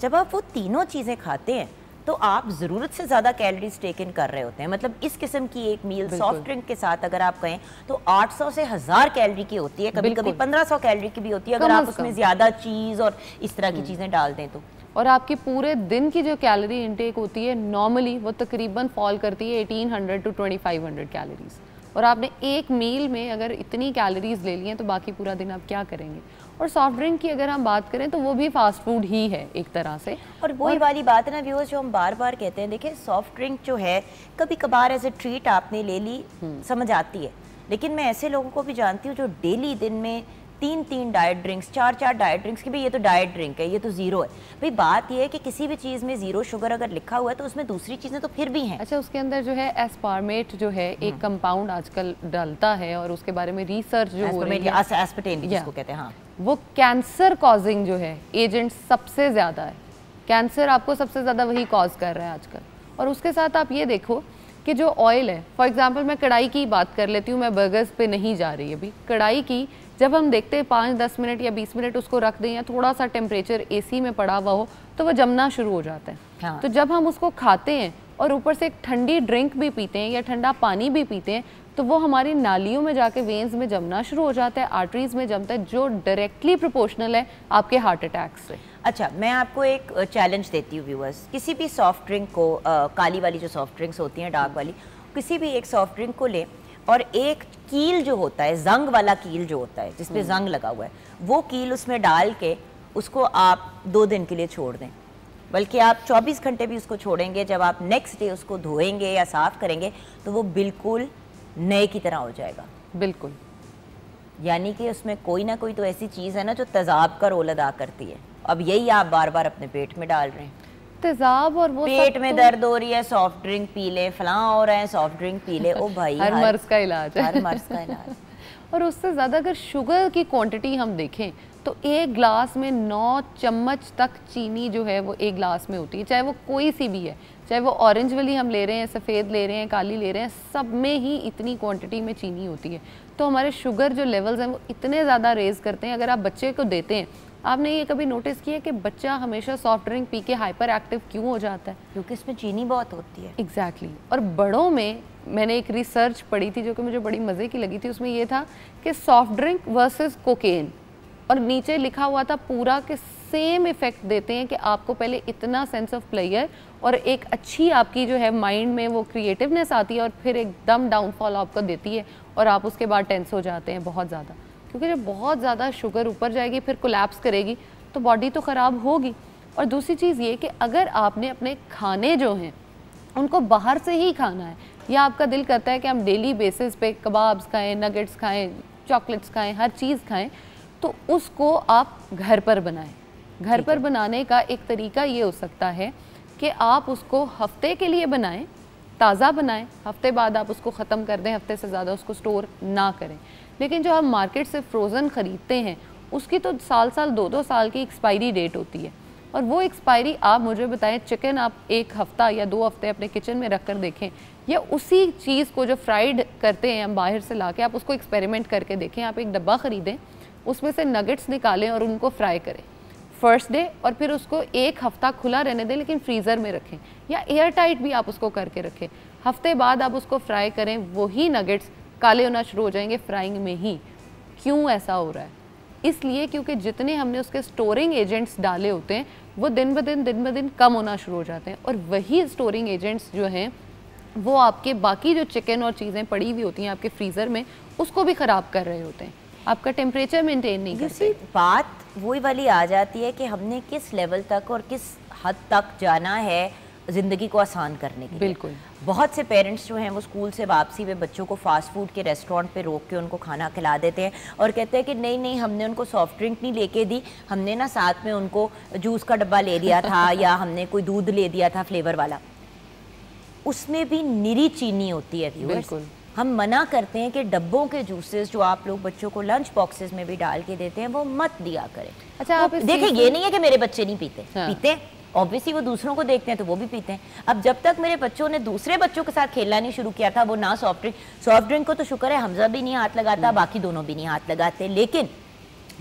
जब आप वो तीनों चीज़ें खाते हैं तो आप ज़रूरत से ज़्यादा कैलोरीज टेक इन कर रहे होते हैं। मतलब इस किस्म की एक मील सॉफ्ट ड्रिंक के साथ अगर आप कहें तो 800 से 1000 कैलोरी की होती है, कभी कभी 1500 कैलोरी की भी होती है अगर आप उसमें ज़्यादा चीज़ और इस तरह की चीज़ें डाल दें तो। और आपकी पूरे दिन की जो कैलोरी इनटेक होती है नॉर्मली वो तकरीबन फॉल करती है 1800 टू 2500 कैलोरीज। और आपने एक मील में अगर इतनी कैलोरीज ले ली हैं तो बाकी पूरा दिन आप क्या करेंगे। और सॉफ्ट ड्रिंक की अगर हम बात करें तो वो भी फास्ट फूड ही है एक तरह से। और वही वाली बात है ना व्यूअर्स, जो हम बार बार कहते हैं, देखिए सॉफ्ट ड्रिंक जो है कभी कभार एज ए ट्रीट आपने ले ली, समझ आती है। लेकिन मैं ऐसे लोगों को भी जानती हूँ जो डेली दिन में 3-3 डाइट ड्रिंक्स, 4-4 डाइट ड्रिंक्स की, भाई ये तो डाइट ड्रिंक है, ये तो ज़ीरो है। भाई बात ये है कि किसी भी चीज़ में ज़ीरो शुगर अगर लिखा हुआ है तो उसमें दूसरी चीज़ें तो फिर भी हैं। अच्छा, उसके अंदर जो है एस्पार्मेट जो है एक कंपाउंड आजकल डलता है और उसके बारे में रिसर्च जो हो रही है, एस्पार्टेम जिसको कहते हैं, हाँ, वो कैंसर कॉजिंग जो है एजेंट सबसे ज़्यादा है। कैंसर आपको सबसे ज़्यादा वही कॉज कर रहा है आजकल। और उसके साथ आप ये देखो कि जो ऑयल है, फॉर एग्जांपल मैं कढ़ाई की बात कर लेती हूँ, मैं बर्गर्स पे नहीं जा रही अभी। कढ़ाई की जब हम देखते हैं 5-10 मिनट या 20 मिनट उसको रख दें या थोड़ा सा टेम्परेचर एसी में पड़ा हुआ हो तो वो जमना शुरू हो जाता है। हाँ। तो जब हम उसको खाते हैं और ऊपर से एक ठंडी ड्रिंक भी पीते हैं या ठंडा पानी भी पीते हैं तो वो हमारी नालियों में जाके वेन्स में जमना शुरू हो जाता है, आर्टरीज में जमता है, जो डायरेक्टली प्रोपोर्शनल है आपके हार्ट अटैक से। अच्छा, मैं आपको एक चैलेंज देती हूँ व्यूअर्स, किसी भी सॉफ्ट ड्रिंक को, काली वाली जो सॉफ्ट ड्रिंक्स होती हैं, डार्क वाली, किसी भी एक सॉफ्ट ड्रिंक को लें और एक कील जो होता है, जंग वाला कील जो होता है जिसपे जंग लगा हुआ है, वो कील उसमें डाल के उसको आप 2 दिन के लिए छोड़ दें। बल्कि आप 24 घंटे भी उसको छोड़ेंगे, जब आप नेक्स्ट डे उसको धोएंगे या साफ़ करेंगे तो वो बिल्कुल नए की तरह हो जाएगा। बिल्कुल, यानी कि उसमें कोई ना कोई तो ऐसी चीज़ है ना जो तेज़ाब का रोल अदा करती है। अब यही आप बार बार अपने पेट में डाल रहे हैं, तेजाब, और वो पेट में दर्द हो रही है, सॉफ्ट ड्रिंक पी ले, फलां हो रहा है, सॉफ्ट ड्रिंक पी ले। ओ भाई, हर मर्ज का इलाज है, हर मर्ज का इलाज। और उससे ज़्यादा अगर शुगर की क्वांटिटी हम देखें तो एक ग्लास में 9 चम्मच तक चीनी जो है वो एक ग्लास में होती है, चाहे वो कोई सी भी है, चाहे वो ऑरेंज वाली हम ले रहे हैं, सफ़ेद ले रहे हैं, काली ले रहे हैं, सब में ही इतनी क्वांटिटी में चीनी होती है। तो हमारे शुगर जो लेवल्स हैं वो इतने ज़्यादा रेज़ करते हैं। अगर आप बच्चे को देते हैं, आपने ये कभी नोटिस किया कि बच्चा हमेशा सॉफ्ट ड्रिंक पी के हाइपर एक्टिव क्यों हो जाता है? क्योंकि इसमें चीनी बहुत होती है। एग्जैक्टली। और बड़ों में मैंने एक रिसर्च पढ़ी थी जो कि मुझे बड़ी मज़े की लगी थी। उसमें ये था कि सॉफ्ट ड्रिंक वर्सेस कोकेन, और नीचे लिखा हुआ था पूरा कि सेम इफ़ेक्ट देते हैं कि आपको पहले इतना सेंस ऑफ प्लेयर और एक अच्छी आपकी जो है माइंड में वो क्रिएटिवनेस आती है और फिर एकदम डाउनफॉल आपको देती है और आप उसके बाद टेंस हो जाते हैं बहुत ज़्यादा। क्योंकि जब बहुत ज़्यादा शुगर ऊपर जाएगी फिर कोलैप्स करेगी तो बॉडी तो ख़राब होगी। और दूसरी चीज़ ये कि अगर आपने अपने खाने जो हैं उनको बाहर से ही खाना है, या आपका दिल करता है कि हम डेली बेसिस पे कबाब्स खाएं, नगेट्स खाएं, चॉकलेट्स खाएं, हर चीज़ खाएं, तो उसको आप घर पर बनाएं। घर पर बनाने का एक तरीका ये हो सकता है कि आप उसको हफ्ते के लिए बनाएं, ताज़ा बनाएं, हफ्ते बाद आप उसको ख़त्म कर दें, हफ्ते से ज़्यादा उसको स्टोर ना करें। लेकिन जो हम मार्केट से फ्रोज़न ख़रीदते हैं उसकी तो साल 2-2 साल की एक्सपायरी डेट होती है। और वो एक्सपायरी, आप मुझे बताएं, चिकन आप 1 हफ़्ता या 2 हफ़्ते अपने किचन में रख कर देखें, या उसी चीज़ को जो फ्राइड करते हैं हम बाहर से ला के, आप उसको एक्सपेरिमेंट करके देखें। आप एक डब्बा ख़रीदें, उसमें से नगेट्स निकालें और उनको फ्राई करें फर्स्ट डे, और फिर उसको 1 हफ़्ता खुला रहने दें लेकिन फ्रीज़र में रखें, या एयर टाइट भी आप उसको करके रखें। हफ्ते बाद आप उसको फ्राई करें, वही नगेट्स काले होना शुरू हो जाएंगे फ्राइंग में ही। क्यों ऐसा हो रहा है? इसलिए क्योंकि जितने हमने उसके स्टोरिंग एजेंट्स डाले होते हैं वो दिन ब दिन कम होना शुरू हो जाते हैं, और वही स्टोरिंग एजेंट्स जो हैं वो आपके बाकी जो चिकन और चीज़ें पड़ी हुई होती हैं आपके फ्रीज़र में उसको भी ख़राब कर रहे होते हैं, आपका टेम्परेचर मेंटेन नहीं करते। बात वही वाली आ जाती है कि हमने किस लेवल तक और किस हद तक जाना है ज़िंदगी को आसान करने के लिए। बिल्कुल। बहुत से पेरेंट्स जो हैं वो स्कूल से वापसी में बच्चों को फास्ट फूड के रेस्टोरेंट पे रोक के उनको खाना खिला देते हैं और कहते हैं कि नहीं नहीं, हमने उनको सॉफ्ट ड्रिंक नहीं लेके दी, हमने ना साथ में उनको जूस का डब्बा ले दिया था या हमने कोई दूध ले दिया था फ्लेवर वाला। उसमें भी निरी चीनी होती है व्यूअर्स। बिल्कुल। हम मना करते हैं कि डब्बों के जूसेस जो आप लोग बच्चों को लंच बॉक्सेस में भी डाल के देते हैं वो मत दिया करें। अच्छा, आप इस देखिए, चीज़ ये नहीं है कि मेरे बच्चे नहीं पीते, हाँ। पीते हैं, ऑब्वियसली वो दूसरों को देखते हैं तो वो भी पीते हैं। अब जब तक मेरे बच्चों ने दूसरे बच्चों के साथ खेलना नहीं शुरू किया था, वो ना सॉफ्ट ड्रिंक को तो शुक्र है हमजा भी नहीं हाथ लगाता, बाकी दोनों भी नहीं हाथ लगाते, लेकिन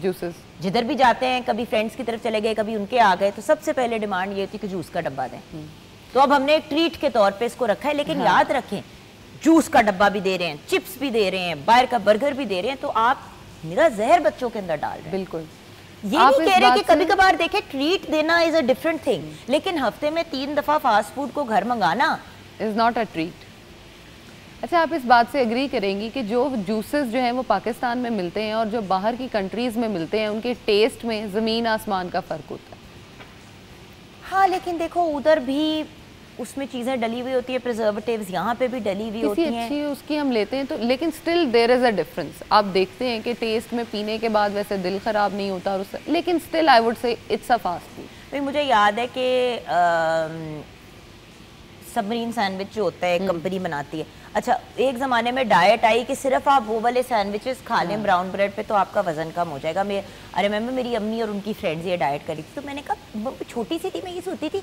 जूसेस जिधर भी जाते हैं, कभी फ्रेंड्स की तरफ चले गए, कभी उनके आ गए, तो सबसे पहले डिमांड ये थी कि जूस का डब्बा दें। तो अब हमने एक ट्रीट के तौर पे इसको रखा है, लेकिन याद रखें जूस का डब्बा भी दे रहे हैं, चिप्स भी दे रहे हैं, बाहर का बर्गर भी दे रहे हैं, तो आप निरा जहर बच्चों के अंदर डाल रहे हैं। बिल्कुल। ये नहीं कह रहे कि कभी कभार देखें ट्रीट देना इज अ डिफरेंट थिंग, लेकिन हफ्ते में 3 दफा फास्ट फूड को घर मंगाना इज नॉट अ ट्रीट। अच्छा, आप इस बात से एग्री करेंगी कि जो जूसेस जो हैं वो पाकिस्तान में मिलते हैं और जो बाहर की कंट्रीज में मिलते हैं, उनके टेस्ट में ज़मीन आसमान का फ़र्क होता है? हाँ, लेकिन देखो उधर भी उसमें चीज़ें डली हुई होती है, प्रिजर्वेटिव्स, यहाँ पे भी डली हुई होती हैं। अच्छी उसकी हम लेते हैं तो, लेकिन still there is a difference. आप देखते हैं कि टेस्ट में पीने के बाद वैसे दिल ख़राब नहीं होता और उससे, लेकिन still I would say it's a fast food. तो मुझे याद है कि सबमरीन सैंडविच जो होता है कंपनी बनाती है। अच्छा, एक ज़माने में डाइट आई कि सिर्फ आप वो वाले सैंडविचेस खा लें ब्राउन ब्रेड पे तो आपका वज़न कम हो जाएगा। मैं रिमेंबर मेरी अम्मी और उनकी फ्रेंड्स ये डाइट करी थी, तो मैंने कहा, छोटी सी थी मैं, ये सोचती थी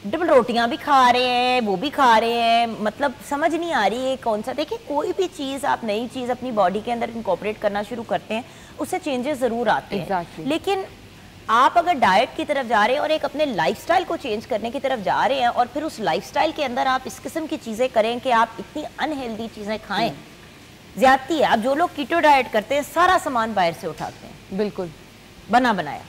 डबल रोटियां भी खा रहे हैं, वो भी खा रहे हैं, मतलब समझ नहीं आ रही है कौन सा। देखिए, कोई भी चीज़ आप नई चीज़ अपनी बॉडी के अंदर इंकॉर्पोरेट करना शुरू करते हैं, उससे चेंजेस ज़रूर आते हैं। लेकिन आप अगर डाइट की तरफ जा रहे हैं और एक अपने लाइफस्टाइल को चेंज करने की तरफ जा रहे हैं और फिर उस लाइफस्टाइल के अंदर आप इस किस्म की चीज़ें करें कि आप इतनी अनहेल्दी चीज़ें खाएं, ज्यादती है। अब जो लोग कीटो डाइट करते हैं सारा सामान बाहर से उठाते हैं, बिल्कुल बना बनाया।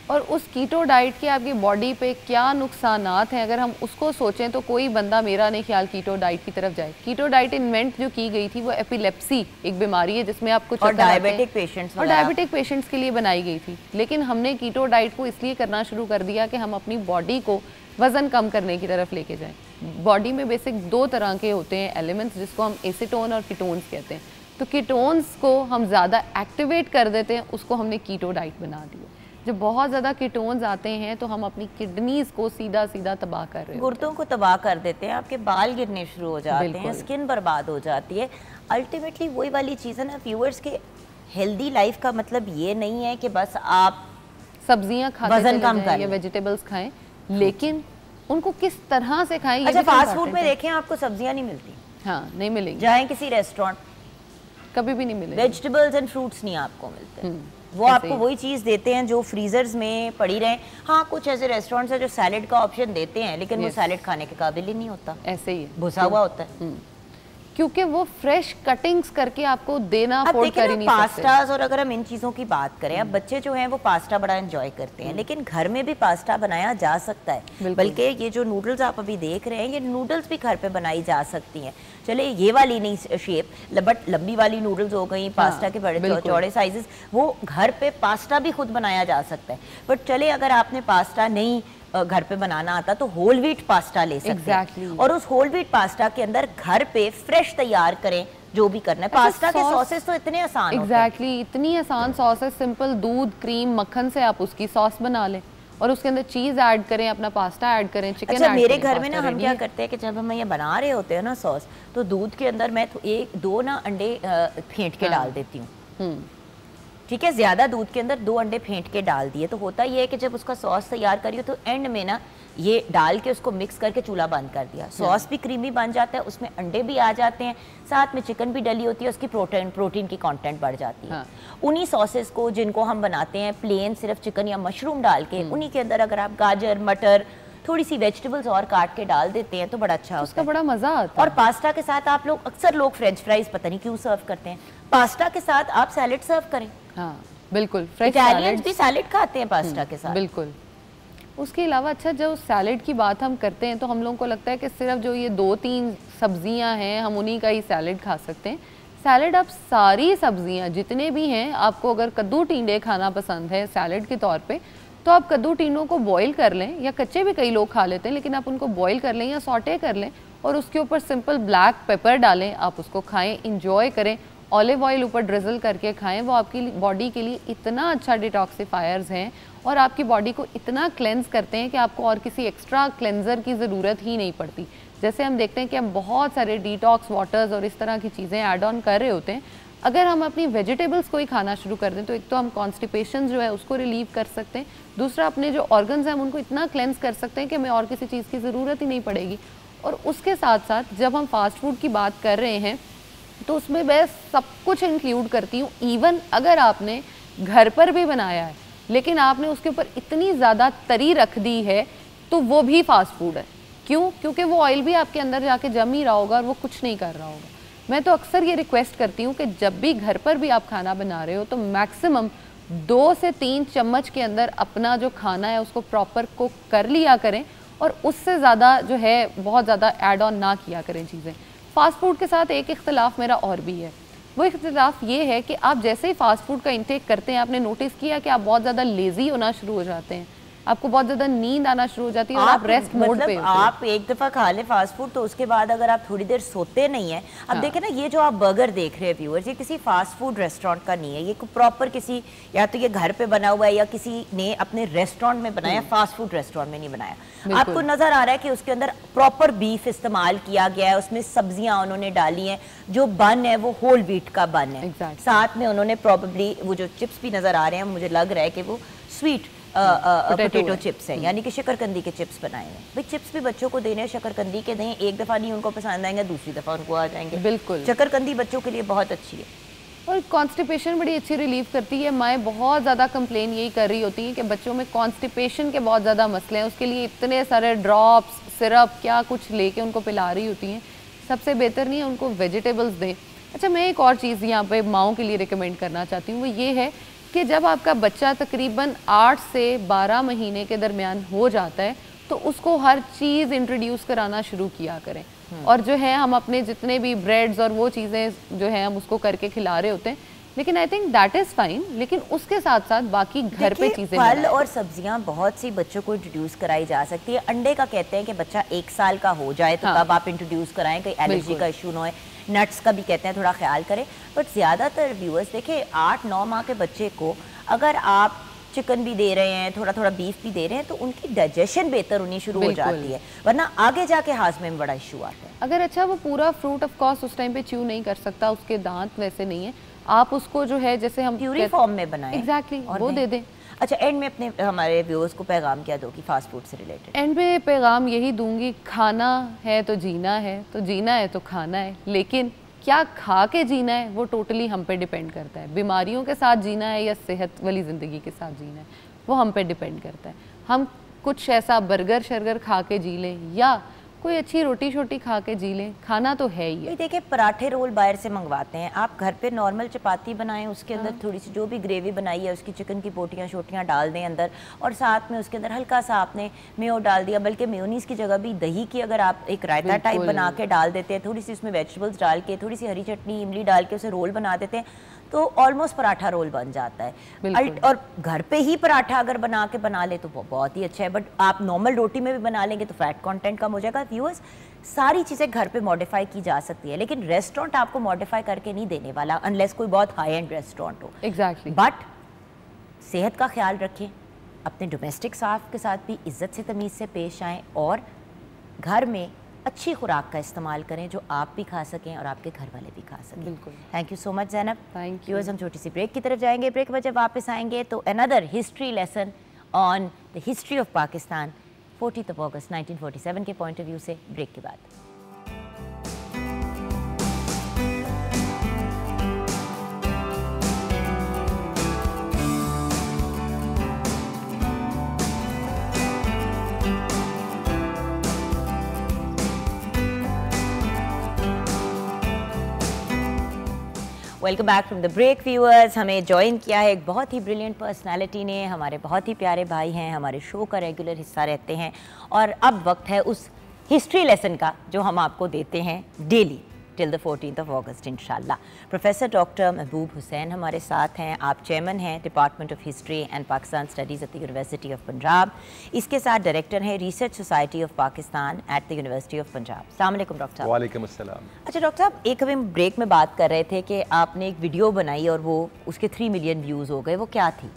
और उस कीटो डाइट के आपकी बॉडी पे क्या नुकसानात हैं, अगर हम उसको सोचें तो कोई बंदा, मेरा नहीं ख्याल, कीटो डाइट की तरफ जाए। कीटो डाइट इन्वेंट जो की गई थी वो एपिलेप्सी एक बीमारी है जिसमें आपको और डायबिटिक पेशेंट्स के लिए बनाई गई थी। लेकिन हमने कीटो डाइट को इसलिए करना शुरू कर दिया कि हम अपनी बॉडी को वज़न कम करने की तरफ लेके जाएं। बॉडी में बेसिक 2 तरह के होते हैं एलिमेंट्स, जिसको हम एसीटोन और कीटोन्स कहते हैं। तो कीटोन्स को हम ज़्यादा एक्टिवेट कर देते हैं, उसको हमने कीटो डाइट बना दिया। जब बहुत ज़्यादा कीटोन्स आते हैं तो हम अपनी किडनीज़ को सीधा सीधा तबाह कर रहे हैं, गुर्दों को तबाह कर देते हैं, आपके बाल गिरने शुरू हो जाते हैं, स्किन बर्बाद हो जाती है। अल्टीमेटली वही वाली चीज़ है ना व्यूअर्स, के हेल्दी लाइफ का मतलब ये नहीं है कि बस आप सब्जियां खाते वजन कम करें या वेजिटेबल्स खाएं, लेकिन उनको किस तरह से खाएं। अच्छा, फास्ट फूड में देखें आपको सब्जियां नहीं मिलती। हाँ, नहीं मिलेंगी। जाएं किसी रेस्टोरेंट, कभी भी नहीं मिलेगी। वेजिटेबल्स एंड फ्रूट्स नहीं आपको मिलते। वो आपको वही चीज़ देते हैं जो फ्रीजर्स में पड़ी रहे। हाँ, कुछ ऐसे रेस्टोरेंट्स हैं जो सैलेड का ऑप्शन देते हैं, लेकिन वो सैलेड खाने के काबिल ही नहीं होता, ऐसे ही भुसा हुआ होता है, क्योंकि वो फ्रेश कटिंग्स करके आपको देना अफोर्ड कर ही नहीं सकते। पास्तास, और अगर हम इन चीज़ों की बात करें, अब बच्चे जो हैं वो पास्ता बड़ा एंजॉय करते हैं, लेकिन घर में भी पास्ता बनाया जा सकता है। बल्कि ये जो नूडल्स आप अभी देख रहे हैं, ये नूडल्स भी घर पे बनाई जा सकती हैं। चले ये वाली नहीं शेप, बट लंबी वाली नूडल्स हो गई, पास्ता के बड़े चौड़े साइजेस, वो घर पे पास्ता भी खुद बनाया जा सकता है। बट चले अगर आपने पास्ता नहीं घर पे बनाना आता तो होल व्हीट पास्ता ले सकते हैं, और उस होल व्हीट पास्ता के अंदर घर पे फ्रेश तैयार करें जो भी करना है। पास्ता के सॉसेस तो इतने आसान होते हैं। इतनी आसान सॉस है, सिंपल दूध, क्रीम, मक्खन से आप उसकी सॉस बना लें और उसके अंदर चीज ऐड करें, अपना पास्ता ऐड करें, चिकन ऐड करें। मेरे घर में ना हम क्या करते हैं कि जब हम ये बना रहे होते हैं ना सॉस, तो दूध के अंदर मैं 1-2 ना अंडे फेंट के डाल देती हूँ। ठीक है, ज़्यादा दूध के अंदर 2 अंडे फेंट के डाल दिए, तो होता ये है कि जब उसका सॉस तैयार करिए तो एंड में ना ये डाल के उसको मिक्स करके चूल्हा बंद कर दिया, सॉस भी क्रीमी बन जाता है, उसमें अंडे भी आ जाते हैं, साथ में चिकन भी डली होती है, उसकी प्रोटीन की कंटेंट बढ़ जाती है। उन्हीं सॉसेस को जिनको हम बनाते हैं प्लेन सिर्फ चिकन या मशरूम डाल के, उन्हीं के अंदर अगर आप गाजर, मटर, थोड़ी सी वेजिटेबल्स और काट के डाल देते हैं तो बड़ा अच्छा होता है, उसका बड़ा मजा आता है। और पास्ता के साथ आप लोग, अक्सर लोग फ्रेंच फ्राइज पता नहीं क्यों सर्व करते हैं, पास्ता के साथ आप सैलेड सर्व करें। हाँ बिल्कुल, इटालियंस भी सैलेड खाते हैं पास्ता के साथ। बिल्कुल। उसके अलावा अच्छा, जो सैलेड की बात हम करते हैं तो हम लोगों को लगता है कि सिर्फ जो ये 2-3 सब्जियां हैं हम उन्हीं का ही सैलेड खा सकते हैं। सैलेड आप सारी सब्जियां जितने भी हैं, आपको अगर कद्दू टिंडे खाना पसंद है सैलेड के तौर पे, तो आप कद्दू टीनों को बॉईल कर लें, या कच्चे भी कई लोग खा लेते हैं, लेकिन आप उनको बॉईल कर लें या सॉटे कर लें और उसके ऊपर सिंपल ब्लैक पेपर डालें, आप उसको खाएं, इंजॉय करें, ऑलिव ऑयल ऊपर ड्रिजल करके खाएं। वो आपकी बॉडी के लिए इतना अच्छा डिटॉक्सिफायर्स हैं और आपकी बॉडी को इतना क्लेंस करते हैं कि आपको और किसी एक्स्ट्रा क्लेंजर की ज़रूरत ही नहीं पड़ती। जैसे हम देखते हैं कि हम बहुत सारे डिटॉक्स वाटर्स और इस तरह की चीज़ें ऐड ऑन कर रहे होते हैं, अगर हम अपनी वेजिटेबल्स को ही खाना शुरू कर दें तो एक तो हम कॉन्स्टिपेशन जो है उसको रिलीव कर सकते हैं, दूसरा अपने जो ऑर्गन्स हैं हम उनको इतना क्लेंस कर सकते हैं कि हमें और किसी चीज़ की ज़रूरत ही नहीं पड़ेगी। और उसके साथ साथ जब हम फास्ट फूड की बात कर रहे हैं तो उसमें मैं सब कुछ इंक्लूड करती हूँ। इवन अगर आपने घर पर भी बनाया है लेकिन आपने उसके ऊपर इतनी ज़्यादा तरी रख दी है तो वो भी फास्ट फूड है। क्यों? क्योंकि वो ऑयल भी आपके अंदर जाके जम ही रहा होगा और वो कुछ नहीं कर रहा होगा। मैं तो अक्सर ये रिक्वेस्ट करती हूँ कि जब भी घर पर भी आप खाना बना रहे हो तो मैक्सिमम 2 से 3 चम्मच के अंदर अपना जो खाना है उसको प्रॉपर कुक कर लिया करें और उससे ज़्यादा जो है बहुत ज़्यादा ऐड ऑन ना किया करें चीज़ें। फास्ट फूड के साथ एक इख्तलाफ मेरा और भी है, वो इख्तलाफ ये है कि आप जैसे ही फास्ट फूड का इंटेक करते हैं आपने नोटिस किया कि आप बहुत ज़्यादा लेज़ी होना शुरू हो जाते हैं, आपको बहुत ज़्यादा नींद आना शुरू हो जाती है और आप रेस्ट मोड पे होते हैं। आप एक दफ़ा खा लें फास्ट फूड तो उसके बाद अगर आप थोड़ी देर सोते नहीं हैं। अब देखें ना, ये जो आप बर्गर देख रहे हैं व्यूअर्स, ये किसी फास्ट फूड रेस्टोरेंट का नहीं है, ये प्रॉपर किसी, या तो ये घर पे बना हुआ है या किसी ने अपने रेस्टोरेंट में बनाया, फास्ट फूड रेस्टोरेंट में नहीं बनाया। आपको नजर आ रहा है कि उसके अंदर प्रॉपर बीफ इस्तेमाल किया गया है, उसमें सब्जियां उन्होंने डाली हैं, जो बन है वो होल व्हीट का बन है, साथ में उन्होंने प्रॉबली वो जो चिप्स भी नजर आ रहे हैं, मुझे लग रहा है कि वो स्वीट पोटैटो चिप्स हैं, यानी कि शकरकंदी के चिप्स बनाए हैं। भाई चिप्स भी बच्चों को देने, शकरकंदी के दें, एक दफ़ा नहीं उनको पसंद आएंगे दूसरी दफ़ा उनको आ जाएंगे। बिल्कुल, शकरकंदी बच्चों के लिए बहुत अच्छी है और कॉन्स्टिपेशन बड़ी अच्छी रिलीव करती है। माएँ बहुत ज़्यादा कंप्लेन यही कर रही होती हैं कि बच्चों में कॉन्स्टिपेशन के बहुत ज़्यादा मसले हैं, उसके लिए इतने सारे ड्रॉप्स, सिरप, क्या कुछ लेके उनको पिला रही होती हैं। सबसे बेहतर नहीं है उनको वेजिटेबल्स दें। अच्छा, मैं एक और चीज़ यहाँ पे माओं के लिए रिकमेंड करना चाहती हूँ, वो ये है कि जब आपका बच्चा तकरीबन 8 से 12 महीने के दरमियान हो जाता है तो उसको हर चीज़ इंट्रोड्यूस कराना शुरू किया करें। और जो है हम अपने जितने भी ब्रेड्स और वो चीज़ें जो है हम उसको करके खिला रहे होते हैं, लेकिन I think that is fine, लेकिन उसके साथ साथ बाकी घर पे चीज़ें, फल और सब्जियां बहुत सी बच्चों को इंट्रोड्यूस कराई जा सकती है। अंडे का कहते हैं कि बच्चा 1 साल का हो जाए तो तब आप इंट्रोड्यूस कराएं, कोई एलर्जी का इशू ना हो। नट्स का भी कहते हैं थोड़ा ख्याल करें, बट ज़्यादातर व्यूअर्स देखें 8-9 माह के बच्चे को अगर आप चिकन भी दे रहे हैं, थोड़ा थोड़ा बीफ भी दे रहे हैं तो उनकी डाइजेशन बेहतर होनी शुरू हो जाती है, वरना आगे जाके हाजमे में बड़ा इशू आता है। अगर अच्छा वो पूरा फ्रूट ऑफ कोर्स उस टाइम पे च्यू नहीं कर सकता, उसके दांत वैसे नहीं है, आप उसको जो है जैसे हम प्यूरी फॉर्म में बनाएं, एग्जैक्टली वो दे दें। अच्छा, एंड में अपने हमारे व्यूअर्स को पैगाम क्या दोगी फास्ट फूड से रिलेटेड? एंड में पैगाम यही दूंगी, खाना है तो जीना है, तो जीना है तो खाना है, लेकिन क्या खा के जीना है वो टोटली हम पे डिपेंड करता है। बीमारियों के साथ जीना है या सेहत वाली ज़िंदगी के साथ जीना है वो हम पे डिपेंड करता है। हम कुछ ऐसा बर्गर शर्गर खा के जी लें या कोई अच्छी रोटी शोटी खा के जी लें, खाना तो है ही है। देखिए, पराठे रोल बाहर से मंगवाते हैं, आप घर पे नॉर्मल चपाती बनाएं, उसके अंदर थोड़ी सी जो भी ग्रेवी बनाई है उसकी चिकन की बोटियाँ शोटियाँ डाल दें अंदर, और साथ में उसके अंदर हल्का सा आपने मेयो डाल दिया, बल्कि मेयोनीज की जगह भी दही की अगर आप एक रायता टाइप बना के डाल देते हैं, थोड़ी सी उसमें वेजिटेबल्स डाल के, थोड़ी सी हरी चटनी इमली डाल के उसे रोल बना देते हैं तो ऑलमोस्ट पराठा रोल बन जाता है। और घर पे ही पराठा अगर बना के बना ले तो वो बहुत ही अच्छा है, बट आप नॉर्मल रोटी में भी बना लेंगे तो फैट कंटेंट कम हो जाएगा। व्यूअर्स, सारी चीज़ें घर पे मॉडिफाई की जा सकती है, लेकिन रेस्टोरेंट आपको मॉडिफाई करके नहीं देने वाला अनलेस कोई बहुत हाई एंड रेस्टोरेंट हो। एग्जैक्टली। बट सेहत का ख्याल रखें, अपने डोमेस्टिक स्टाफ के साथ भी इज्जत से तमीज़ से पेश आएँ और घर में अच्छी खुराक का इस्तेमाल करें जो आप भी खा सकें और आपके घर वाले भी खा सकें। बिल्कुल। Thank you so much Zainab. Thank you. हम छोटी सी ब्रेक की तरफ जाएंगे, ब्रेक में जब वापस आएंगे तो another history lesson on the history of Pakistan 14 अगस्त 1947 के पॉइंट ऑफ व्यू से, ब्रेक के बाद। Welcome back from the break viewers. हमें ज्वाइन किया है एक बहुत ही ब्रिलियंट पर्सनालिटी ने, हमारे बहुत ही प्यारे भाई हैं, हमारे शो का रेगुलर हिस्सा रहते हैं, और अब वक्त है उस हिस्ट्री लेसन का जो हम आपको देते हैं daily till the 14th of August इंशाल्लाह। प्रोफेसर डॉक्टर महबूब हुसैन हमारे साथ हैं। आप चेयरमैन हैं department of history and Pakistan studies at the university of Punjab. इसके साथ डायरेक्टर हैं research society of Pakistan at the university of Punjab. अस्सलाम वालेकुम डॉक्टर साहब। वालेकुम अस्सलाम। अच्छा डॉक्टर साहब, एक अभी ब्रेक में बात कर रहे थे कि आपने एक वीडियो बनाई और वो उसके 3 मिलियन व्यूज़ हो गए, वो क्या थी?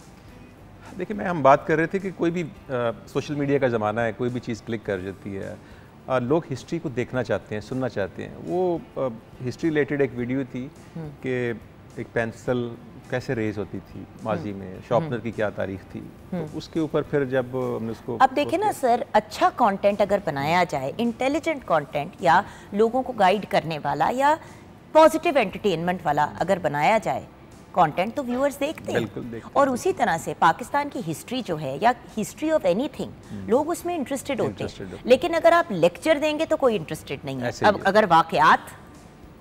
देखिए, हम बात कर रहे थे कि कोई भी सोशल मीडिया का ज़माना है, कोई भी चीज़ क्लिक कर जाती है, लोग हिस्ट्री को देखना चाहते हैं, सुनना चाहते हैं। वो हिस्ट्री रिलेटेड एक वीडियो थी कि एक पेंसिल कैसे रेज होती थी माजी में, शॉर्पनर की क्या तारीख थी, तो उसके ऊपर फिर जब हमने उसको अब देखें ना सर, अच्छा कंटेंट अगर बनाया जाए, इंटेलिजेंट कंटेंट या लोगों को गाइड करने वाला या पॉजिटिव एंटरटेनमेंट वाला अगर बनाया जाए कंटेंट, तो व्यूअर्स देखते हैं। और उसी तरह से पाकिस्तान की हिस्ट्री जो है या हिस्ट्री ऑफ एनीथिंग, लोग उसमें इंटरेस्टेड होते हैं। लेकिन अगर आप लेक्चर देंगे तो कोई इंटरेस्टेड नहीं है। अब अगर वाकयात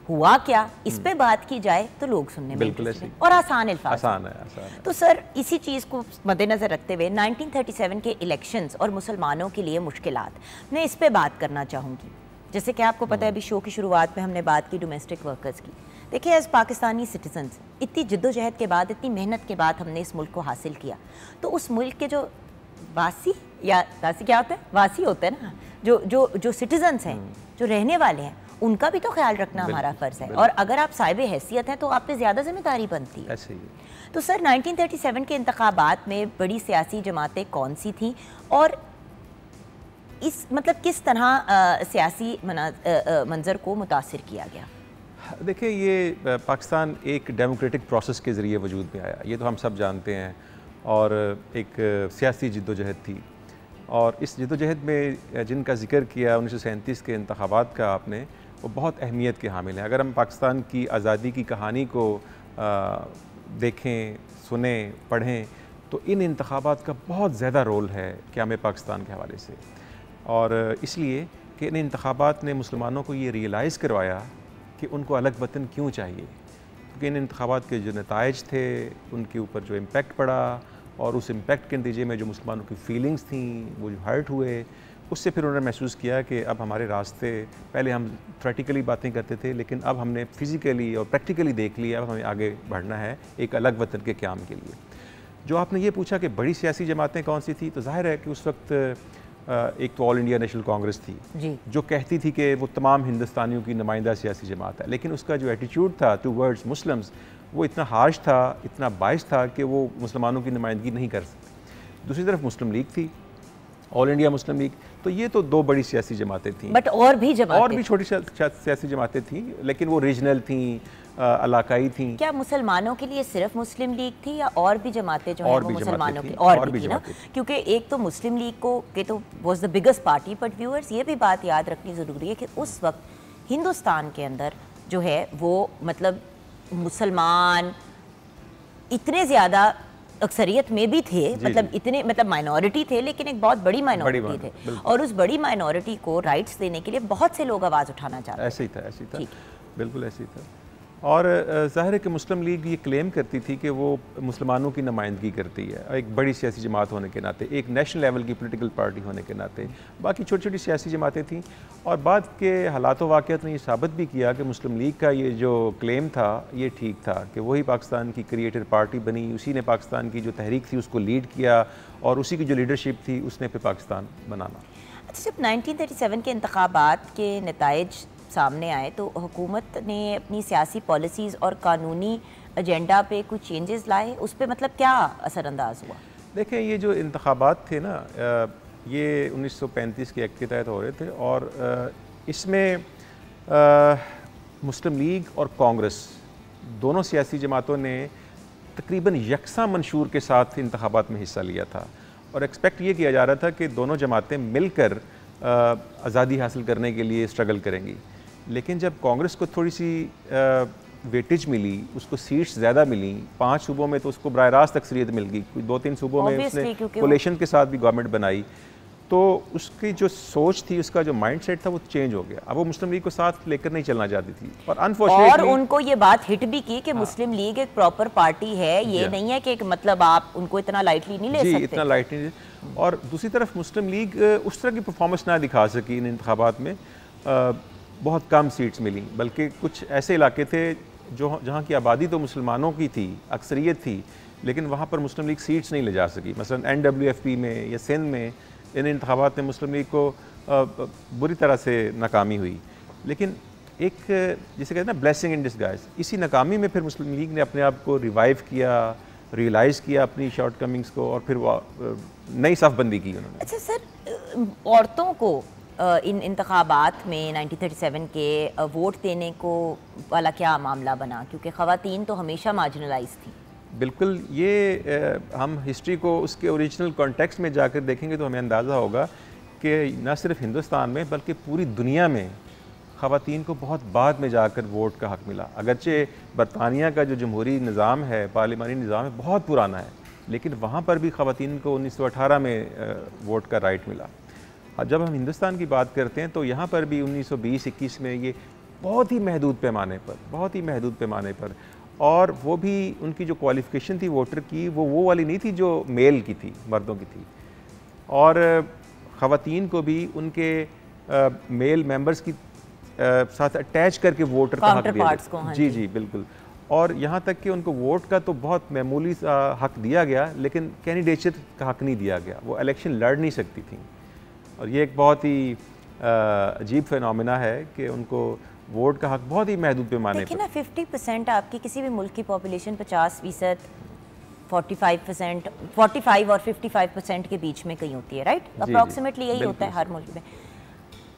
हुआ क्या इस पे बात की जाए तो लोग सुनने में इंटरेस्टेड हैं और आसान अल्फाज। आसान है। तो सर, इसी चीज़ को मद्देनज़र रखते हुए 1937 के इलेक्शंस और मुसलमानों के लिए मुश्किलात, मैं इस पे बात करना चाहूँगी। जैसे कि आपको पता है, अभी शो की शुरुआत में हमने बात की डोमेस्टिक वर्कर्स की। देखिए, एज पाकिस्तानी सिटीजन्स, इतनी जद्दोजहद के बाद, इतनी मेहनत के बाद हमने इस मुल्क को हासिल किया, तो उस मुल्क के जो वासी या वासी क्या होता है, वासी होते हैं ना, जो सिटीजन्स हैं, जो रहने वाले हैं, उनका भी तो ख्याल रखना हमारा फ़र्ज़ है। और अगर आप साहिब हैसियत हैं तो आप पे ज़्यादा जिम्मेदारी बनती है। ऐसे ही। तो सर, 1937 के इंतखाबात में बड़ी सियासी जमातें कौन सी थीं और इस मतलब किस तरह सियासी मंजर को मुतासिर किया गया? देखिए, ये पाकिस्तान एक डेमोक्रेटिक प्रोसेस के ज़रिए वजूद में आया, ये तो हम सब जानते हैं। और एक सियासी जद्दोजहद थी, और इस जद्दोजहद में जिनका जिक्र किया 1937 के इंतखाबात का आपने, वो बहुत अहमियत के हामिल हैं। अगर हम पाकिस्तान की आज़ादी की कहानी को देखें, सुने, पढ़ें, तो इन इंतखाबात का बहुत ज़्यादा रोल है क़याम पाकिस्तान के हवाले से। और इसलिए कि इन इंतखाबात ने मुसलमानों को ये रियलाइज़ करवाया कि उनको अलग वतन क्यों चाहिए, क्योंकि इन इंतखाबात के जो नताइज थे, उनके ऊपर जो इम्पेक्ट पड़ा, और उस इम्पेक्ट के नतीजे में जो मुसलमानों की फीलिंग्स थी, वो जो हर्ट हुए, उससे फिर उन्होंने महसूस किया कि अब हमारे रास्ते, पहले हम थ्योरेटिकली बातें करते थे, लेकिन अब हमने फिज़िकली और प्रैक्टिकली देख लिया, अब हमें आगे बढ़ना है एक अलग वतन के क़याम के लिए। जो आपने ये पूछा कि बड़ी सियासी जमातें कौन सी थी, तो जाहिर है कि उस वक्त एक तो ऑल इंडिया नेशनल कांग्रेस थी जी, जो कहती थी कि वो तमाम हिंदुस्तानियों की नुमाइंदा सियासी जमात है, लेकिन उसका जो एटीट्यूड था टूवर्ड्स मुस्लिम्स, वो इतना हार्श था, इतना बाइस था कि वो मुसलमानों की नुमाइंदगी नहीं कर सकती। दूसरी तरफ मुस्लिम लीग थी, ऑल इंडिया मुस्लिम लीग, तो ये तो दो बड़ी सियासी जमातें थीं। बट और भी छोटी सियासी जमातें थीं, लेकिन वो रीजनल थीं, इलाकाई थी। क्या मुसलमानों के लिए सिर्फ मुस्लिम लीग थी या और भी जमातें जो हैं वो मुसलमानों की और भी थी ना? क्योंकि एक तो मुस्लिम लीग को के तो was the biggest party, but viewers ये भी बात याद रखनी ज़रूरी है कि उस वक्त हिंदुस्तान के अंदर जो है वो मतलब मुसलमान इतने ज़्यादा अक्सरियत में भी थे, मतलब इतने मतलब माइनॉरिटी थे, लेकिन एक बहुत बड़ी माइनॉरिटी थे, और उस बड़ी माइनॉरिटी को राइट्स देने के लिए बहुत से लोग आवाज़ उठाना चाहते थे। ऐसे ही था, बिल्कुल ऐसे ही था। और ज़ाहिर है कि मुस्लिम लीग ये क्लेम करती थी कि वो मुसलमानों की नुमाइंदगी करती है, एक बड़ी सियासी जमात होने के नाते, एक नेशनल लेवल की पॉलिटिकल पार्टी होने के नाते। बाकी छोटी छोटी सियासी जमातें थीं, और बाद के हालात व वाक़यात ने ये साबित भी किया कि मुस्लिम लीग का ये जो क्लेम था ये ठीक था, कि वही पाकिस्तान की क्रिएटर पार्टी बनी, उसी ने पाकिस्तान की जो तहरीक थी उसको लीड किया, और उसी की जो लीडरशिप थी उसने फिर पाकिस्तान बनाना। अच्छा, जब 1937 के इंतखाबात के नताइज सामने आए तो हुकूमत ने अपनी सियासी पॉलिसीज़ और कानूनी एजेंडा पे कुछ चेंजेस लाए, उस पर मतलब क्या असरअंदाज हुआ? देखें, ये जो इंतखाबात थे ना, ये 1935 के एक्ट के तहत हो रहे थे, और इसमें मुस्लिम लीग और कांग्रेस दोनों सियासी जमातों ने तकरीबन यकसा मंशूर के साथ इंतखाबात में हिस्सा लिया था, और एक्सपेक्ट ये किया जा रहा था कि दोनों जमातें मिलकर आज़ादी हासिल करने के लिए स्ट्रगल करेंगी। लेकिन जब कांग्रेस को थोड़ी सी वेटेज मिली, उसको सीट्स ज़्यादा मिली, 5 सूबों में तो उसको बराह रास्त अक्सरियत मिल गई, 2-3 सूबों में उसने कोलिशन के साथ भी गवर्नमेंट बनाई, तो उसकी जो सोच थी, उसका जो माइंडसेट था वो चेंज हो गया। अब वो मुस्लिम लीग को साथ लेकर नहीं चलना चाहती थी, और अनफॉर्चुनेटली उनको ये बात हिट भी की कि मुस्लिम लीग एक प्रॉपर पार्टी है, ये नहीं है कि मतलब आप उनको इतना लाइटली नहीं ले सकते। इतना लाइटली नहीं। और दूसरी तरफ मुस्लिम लीग उस तरह की परफॉर्मेंस ना दिखा सकी इन इंतखाबात में, बहुत कम सीट्स मिली, बल्कि कुछ ऐसे इलाके थे जहाँ की आबादी तो मुसलमानों की थी, अक्सरियत थी, लेकिन वहाँ पर मुस्लिम लीग सीट्स नहीं ले जा सकी। मसलन NWFP में या सिंध में इन इंतखाबात में मुस्लिम लीग को बुरी तरह से नाकामी हुई। लेकिन एक जिसे कहते हैं ना ब्लेसिंग इन डिस्गाइज, इसी नाकामी में फिर मुस्लिम लीग ने अपने आप को रिवाइव किया, रियलाइज़ किया अपनी शॉर्ट कमिंग्स को, और फिर वो नई सफ़बंदी की उन्होंने। अच्छा सर, औरतों को इन इंतखाबात में 1937 के वोट देने को वाला क्या मामला बना, क्योंकि ख़वातीन तो हमेशा मार्जिनलाइज थी? बिल्कुल, ये हम हिस्ट्री को उसके ओरिजिनल कॉन्टेक्स्ट में जाकर देखेंगे तो हमें अंदाज़ा होगा कि न सिर्फ हिंदुस्तान में बल्कि पूरी दुनिया में ख़वातीन को बहुत बाद में जाकर वोट का हक़ मिला। अगरचे बरतानिया का जो जमहूरी निज़ाम है, पार्लिमानी निज़ाम है, बहुत पुराना है, लेकिन वहाँ पर भी ख़वातीन को 1918 में वोट का राइट मिला। अब जब हम हिंदुस्तान की बात करते हैं तो यहाँ पर भी 1920-21 में ये बहुत ही महदूद पैमाने पर, और वो भी उनकी जो क्वालिफ़िकेशन थी वोटर की, वो वाली नहीं थी जो मेल की थी, मर्दों की थी। और ख़वातीन को भी उनके मेल मेंबर्स की साथ अटैच करके वोटर का हक दिया गया। जी बिल्कुल। और यहाँ तक कि उनको वोट का तो बहुत मामूली सा हक दिया गया, लेकिन कैंडिडेचर का हक नहीं दिया गया, वो इलेक्शन लड़ नहीं सकती थी। और ये एक बहुत ही अजीब फिनोमेना है कि उनको वोट का हक बहुत ही महदूद पैमाने पर। 50% आपकी किसी भी मुल्क की पॉपुलेशन 50%, 45%, 45 और 55% के बीच में कहीं होती है, राइट? अप्रॉक्सीमेटली यही होता है हर मुल्क में।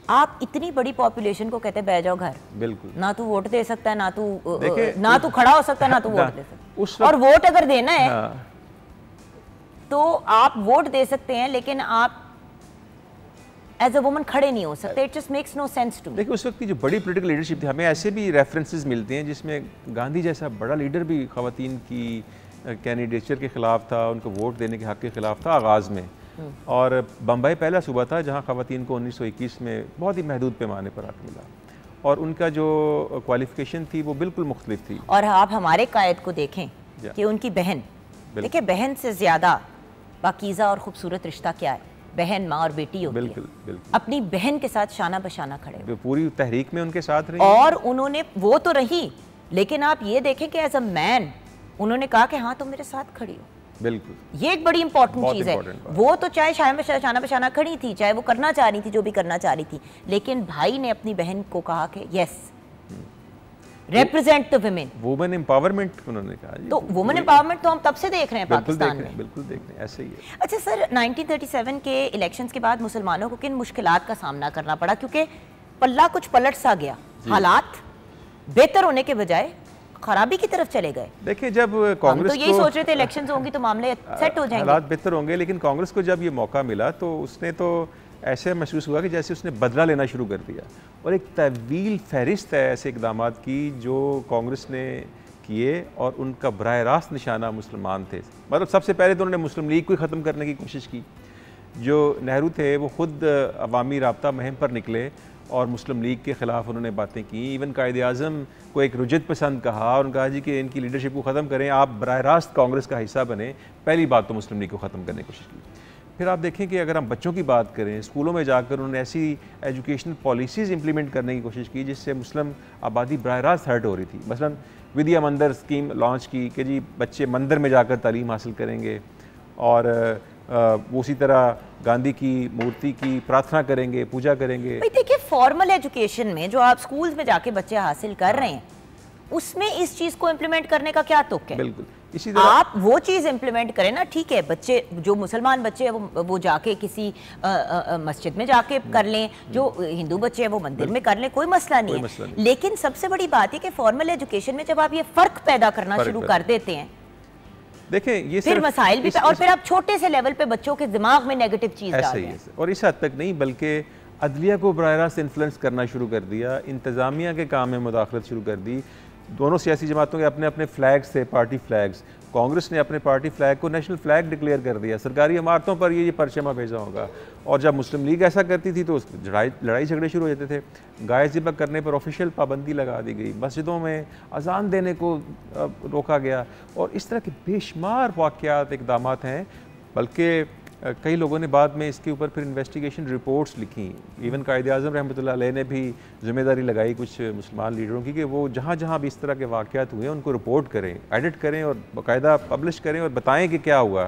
आप इतनी बड़ी पॉपुलेशन को कहते हैं बह जाओ घर, बिल्कुल, ना तू वोट दे सकता है, ना तू खड़ा हो सकता है, ना तू वोट दे सकता है। और वोट अगर देना है तो आप वोट दे सकते हैं, लेकिन आप एज अ वुमन खड़े नहीं हो सकते। It just makes no sense to me. देखिए, उस वक्त की जो बड़ी पॉलिटिकल लीडरशिप थी, हमें ऐसे भी रेफरेंसेस मिलते हैं जिसमें गांधी जैसा बड़ा लीडर भी ख़वातीन की कैंडिडेचर के ख़िलाफ़ था, उनको वोट देने के हक़ के ख़िलाफ़ था आगाज़ में। और बम्बई पहला सूबा था जहाँ ख़वातीन को 1921 में बहुत ही महदूद पैमाने पर हक़ मिला, और उनका जो क्वालिफ़िकेशन थी वो बिल्कुल मुख्तलिफ थी। और आप हमारे कायद को देखें कि उनकी बहन, देखिए बहन से ज़्यादा पाकीज़ा और ख़ूबसूरत रिश्ता क्या है? बहन, माँ और बेटी होती है। बिल्कुल। अपनी बहन के साथ शाना बशाना खड़े, पूरी तहरीक में उनके साथ रही, और उन्होंने वो तो रही, लेकिन आप ये देखें कि एज अ मैन उन्होंने कहा कि हाँ तुम मेरे साथ खड़ी हो। बिल्कुल, ये एक बड़ी इंपॉर्टेंट चीज़ है। वो तो चाहे शाना बशाना खड़ी थी, चाहे वो करना चाह रही थी जो भी करना चाह रही थी, लेकिन भाई ने अपनी बहन को कहा कि yes, represent the women, women empowerment उन्होंने कहा। तो वुमेन एम्पावरमेंट तो हम तब से देख रहे हैं पाकिस्तान में। बिल्कुल देख रहे हैं, ऐसे ही है। अच्छा सर, 1937 के इलेक्शंस के बाद मुसलमानों को किन मुश्किलात का सामना करना पड़ा? क्योंकि पल्ला कुछ पलट सा गया, हालात बेहतर होने के बजाय खराबी की तरफ चले गए। देखिए, जब कांग्रेस तो यही सोच रहे थे इलेक्शंस होंगी तो मामले सेट हो जाएंगे, हालात बेहतर होंगे, लेकिन कांग्रेस को जब ये मौका मिला तो उसने तो ऐसे महसूस हुआ कि जैसे उसने बदला लेना शुरू कर दिया, और एक तवील फहरिस्त है ऐसे इकदाम की जो कांग्रेस ने किए, और उनका बराह रास्त निशाना मुसलमान थे। मतलब सबसे पहले तो उन्होंने मुस्लिम लीग को ही ख़त्म करने की कोशिश की। जो नेहरू थे वो ख़ुद अवामी राब्ता मुहिम पर निकले और मुस्लिम लीग के ख़िलाफ़ उन्होंने बातें की। इवन कायदे आज़म को एक रुजत पसंद कहा और उन्होंने कहा जी कि इनकी लीडरशिप को ख़त्म करें, आप बराह रास्त कांग्रेस का हिस्सा बने। पहली बात तो मुस्लिम लीग को ख़त्म करने की कोशिश की। फिर आप देखें कि अगर हम बच्चों की बात करें, स्कूलों में जाकर उन्होंने ऐसी एजुकेशनल पॉलिसीज़ इंप्लीमेंट करने की कोशिश की जिससे मुस्लिम आबादी बराह रास्त हर्ट हो रही थी। मसलन विद्या मंदिर स्कीम लॉन्च की कि जी बच्चे मंदिर में जाकर तालीम हासिल करेंगे, और उसी तरह गांधी की मूर्ति की प्रार्थना करेंगे, पूजा करेंगे। भाई देखिए, फॉर्मल एजुकेशन में जो आप स्कूल्स में जाके बच्चे हासिल कर रहे हैं, उसमें इस चीज़ को इम्प्लीमेंट करने का क्या तुक है? बिल्कुल, इसी तरह आप वो चीज़ इम्प्लीमेंट करें ना। ठीक है, बच्चे जो मुसलमान बच्चे हैं वो जाके किसी मस्जिद में जाके कर लें, जो हिंदू बच्चे हैं वो मंदिर में कर लें, कोई मसला नहीं है। लेकिन सबसे बड़ी बात है कि फॉर्मल एजुकेशन में जब आप ये फ़र्क पैदा करना शुरू कर देते हैं, देखें ये फिर मसाइल भी, और फिर आप छोटे से लेवल पे बच्चों के दिमाग में नेगेटिव चीज़ डाल रहे हैं। और इस हद तक नहीं, बल्कि अदलिया को बराह रास्त इन्फ्लुएंस करना शुरू कर दिया, इंतज़ामिया के काम में मुदाखलत शुरू कर दी। दोनों सियासी जमातों के अपने अपने फ्लैग्स थे, पार्टी फ्लैग्स। कांग्रेस ने अपने पार्टी फ्लैग को नेशनल फ्लैग डिक्लेयर कर दिया, सरकारी इमारतों पर ये परचमा भेजा होगा। और जब मुस्लिम लीग ऐसा करती थी तो लड़ाई झगड़े शुरू हो जाते थे। गाय ज़िबा करने पर ऑफिशियल पाबंदी लगा दी गई, मस्जिदों में अजान देने को रोका गया, और इस तरह के बेशुमार वाक़यात इक़दामात हैं। बल्कि कई लोगों ने बाद में इसके ऊपर फिर इन्वेस्टिगेशन रिपोर्ट्स लिखी। इवन कायद-ए-आज़म रहमतुल्लाह अलैह ने भी जिम्मेदारी लगाई कुछ मुसलमान लीडरों की कि वो जहाँ जहाँ भी इस तरह के वाक़यात हुए उनको रिपोर्ट करें, एडिट करें और बाकायदा पब्लिश करें और बताएं कि क्या हुआ।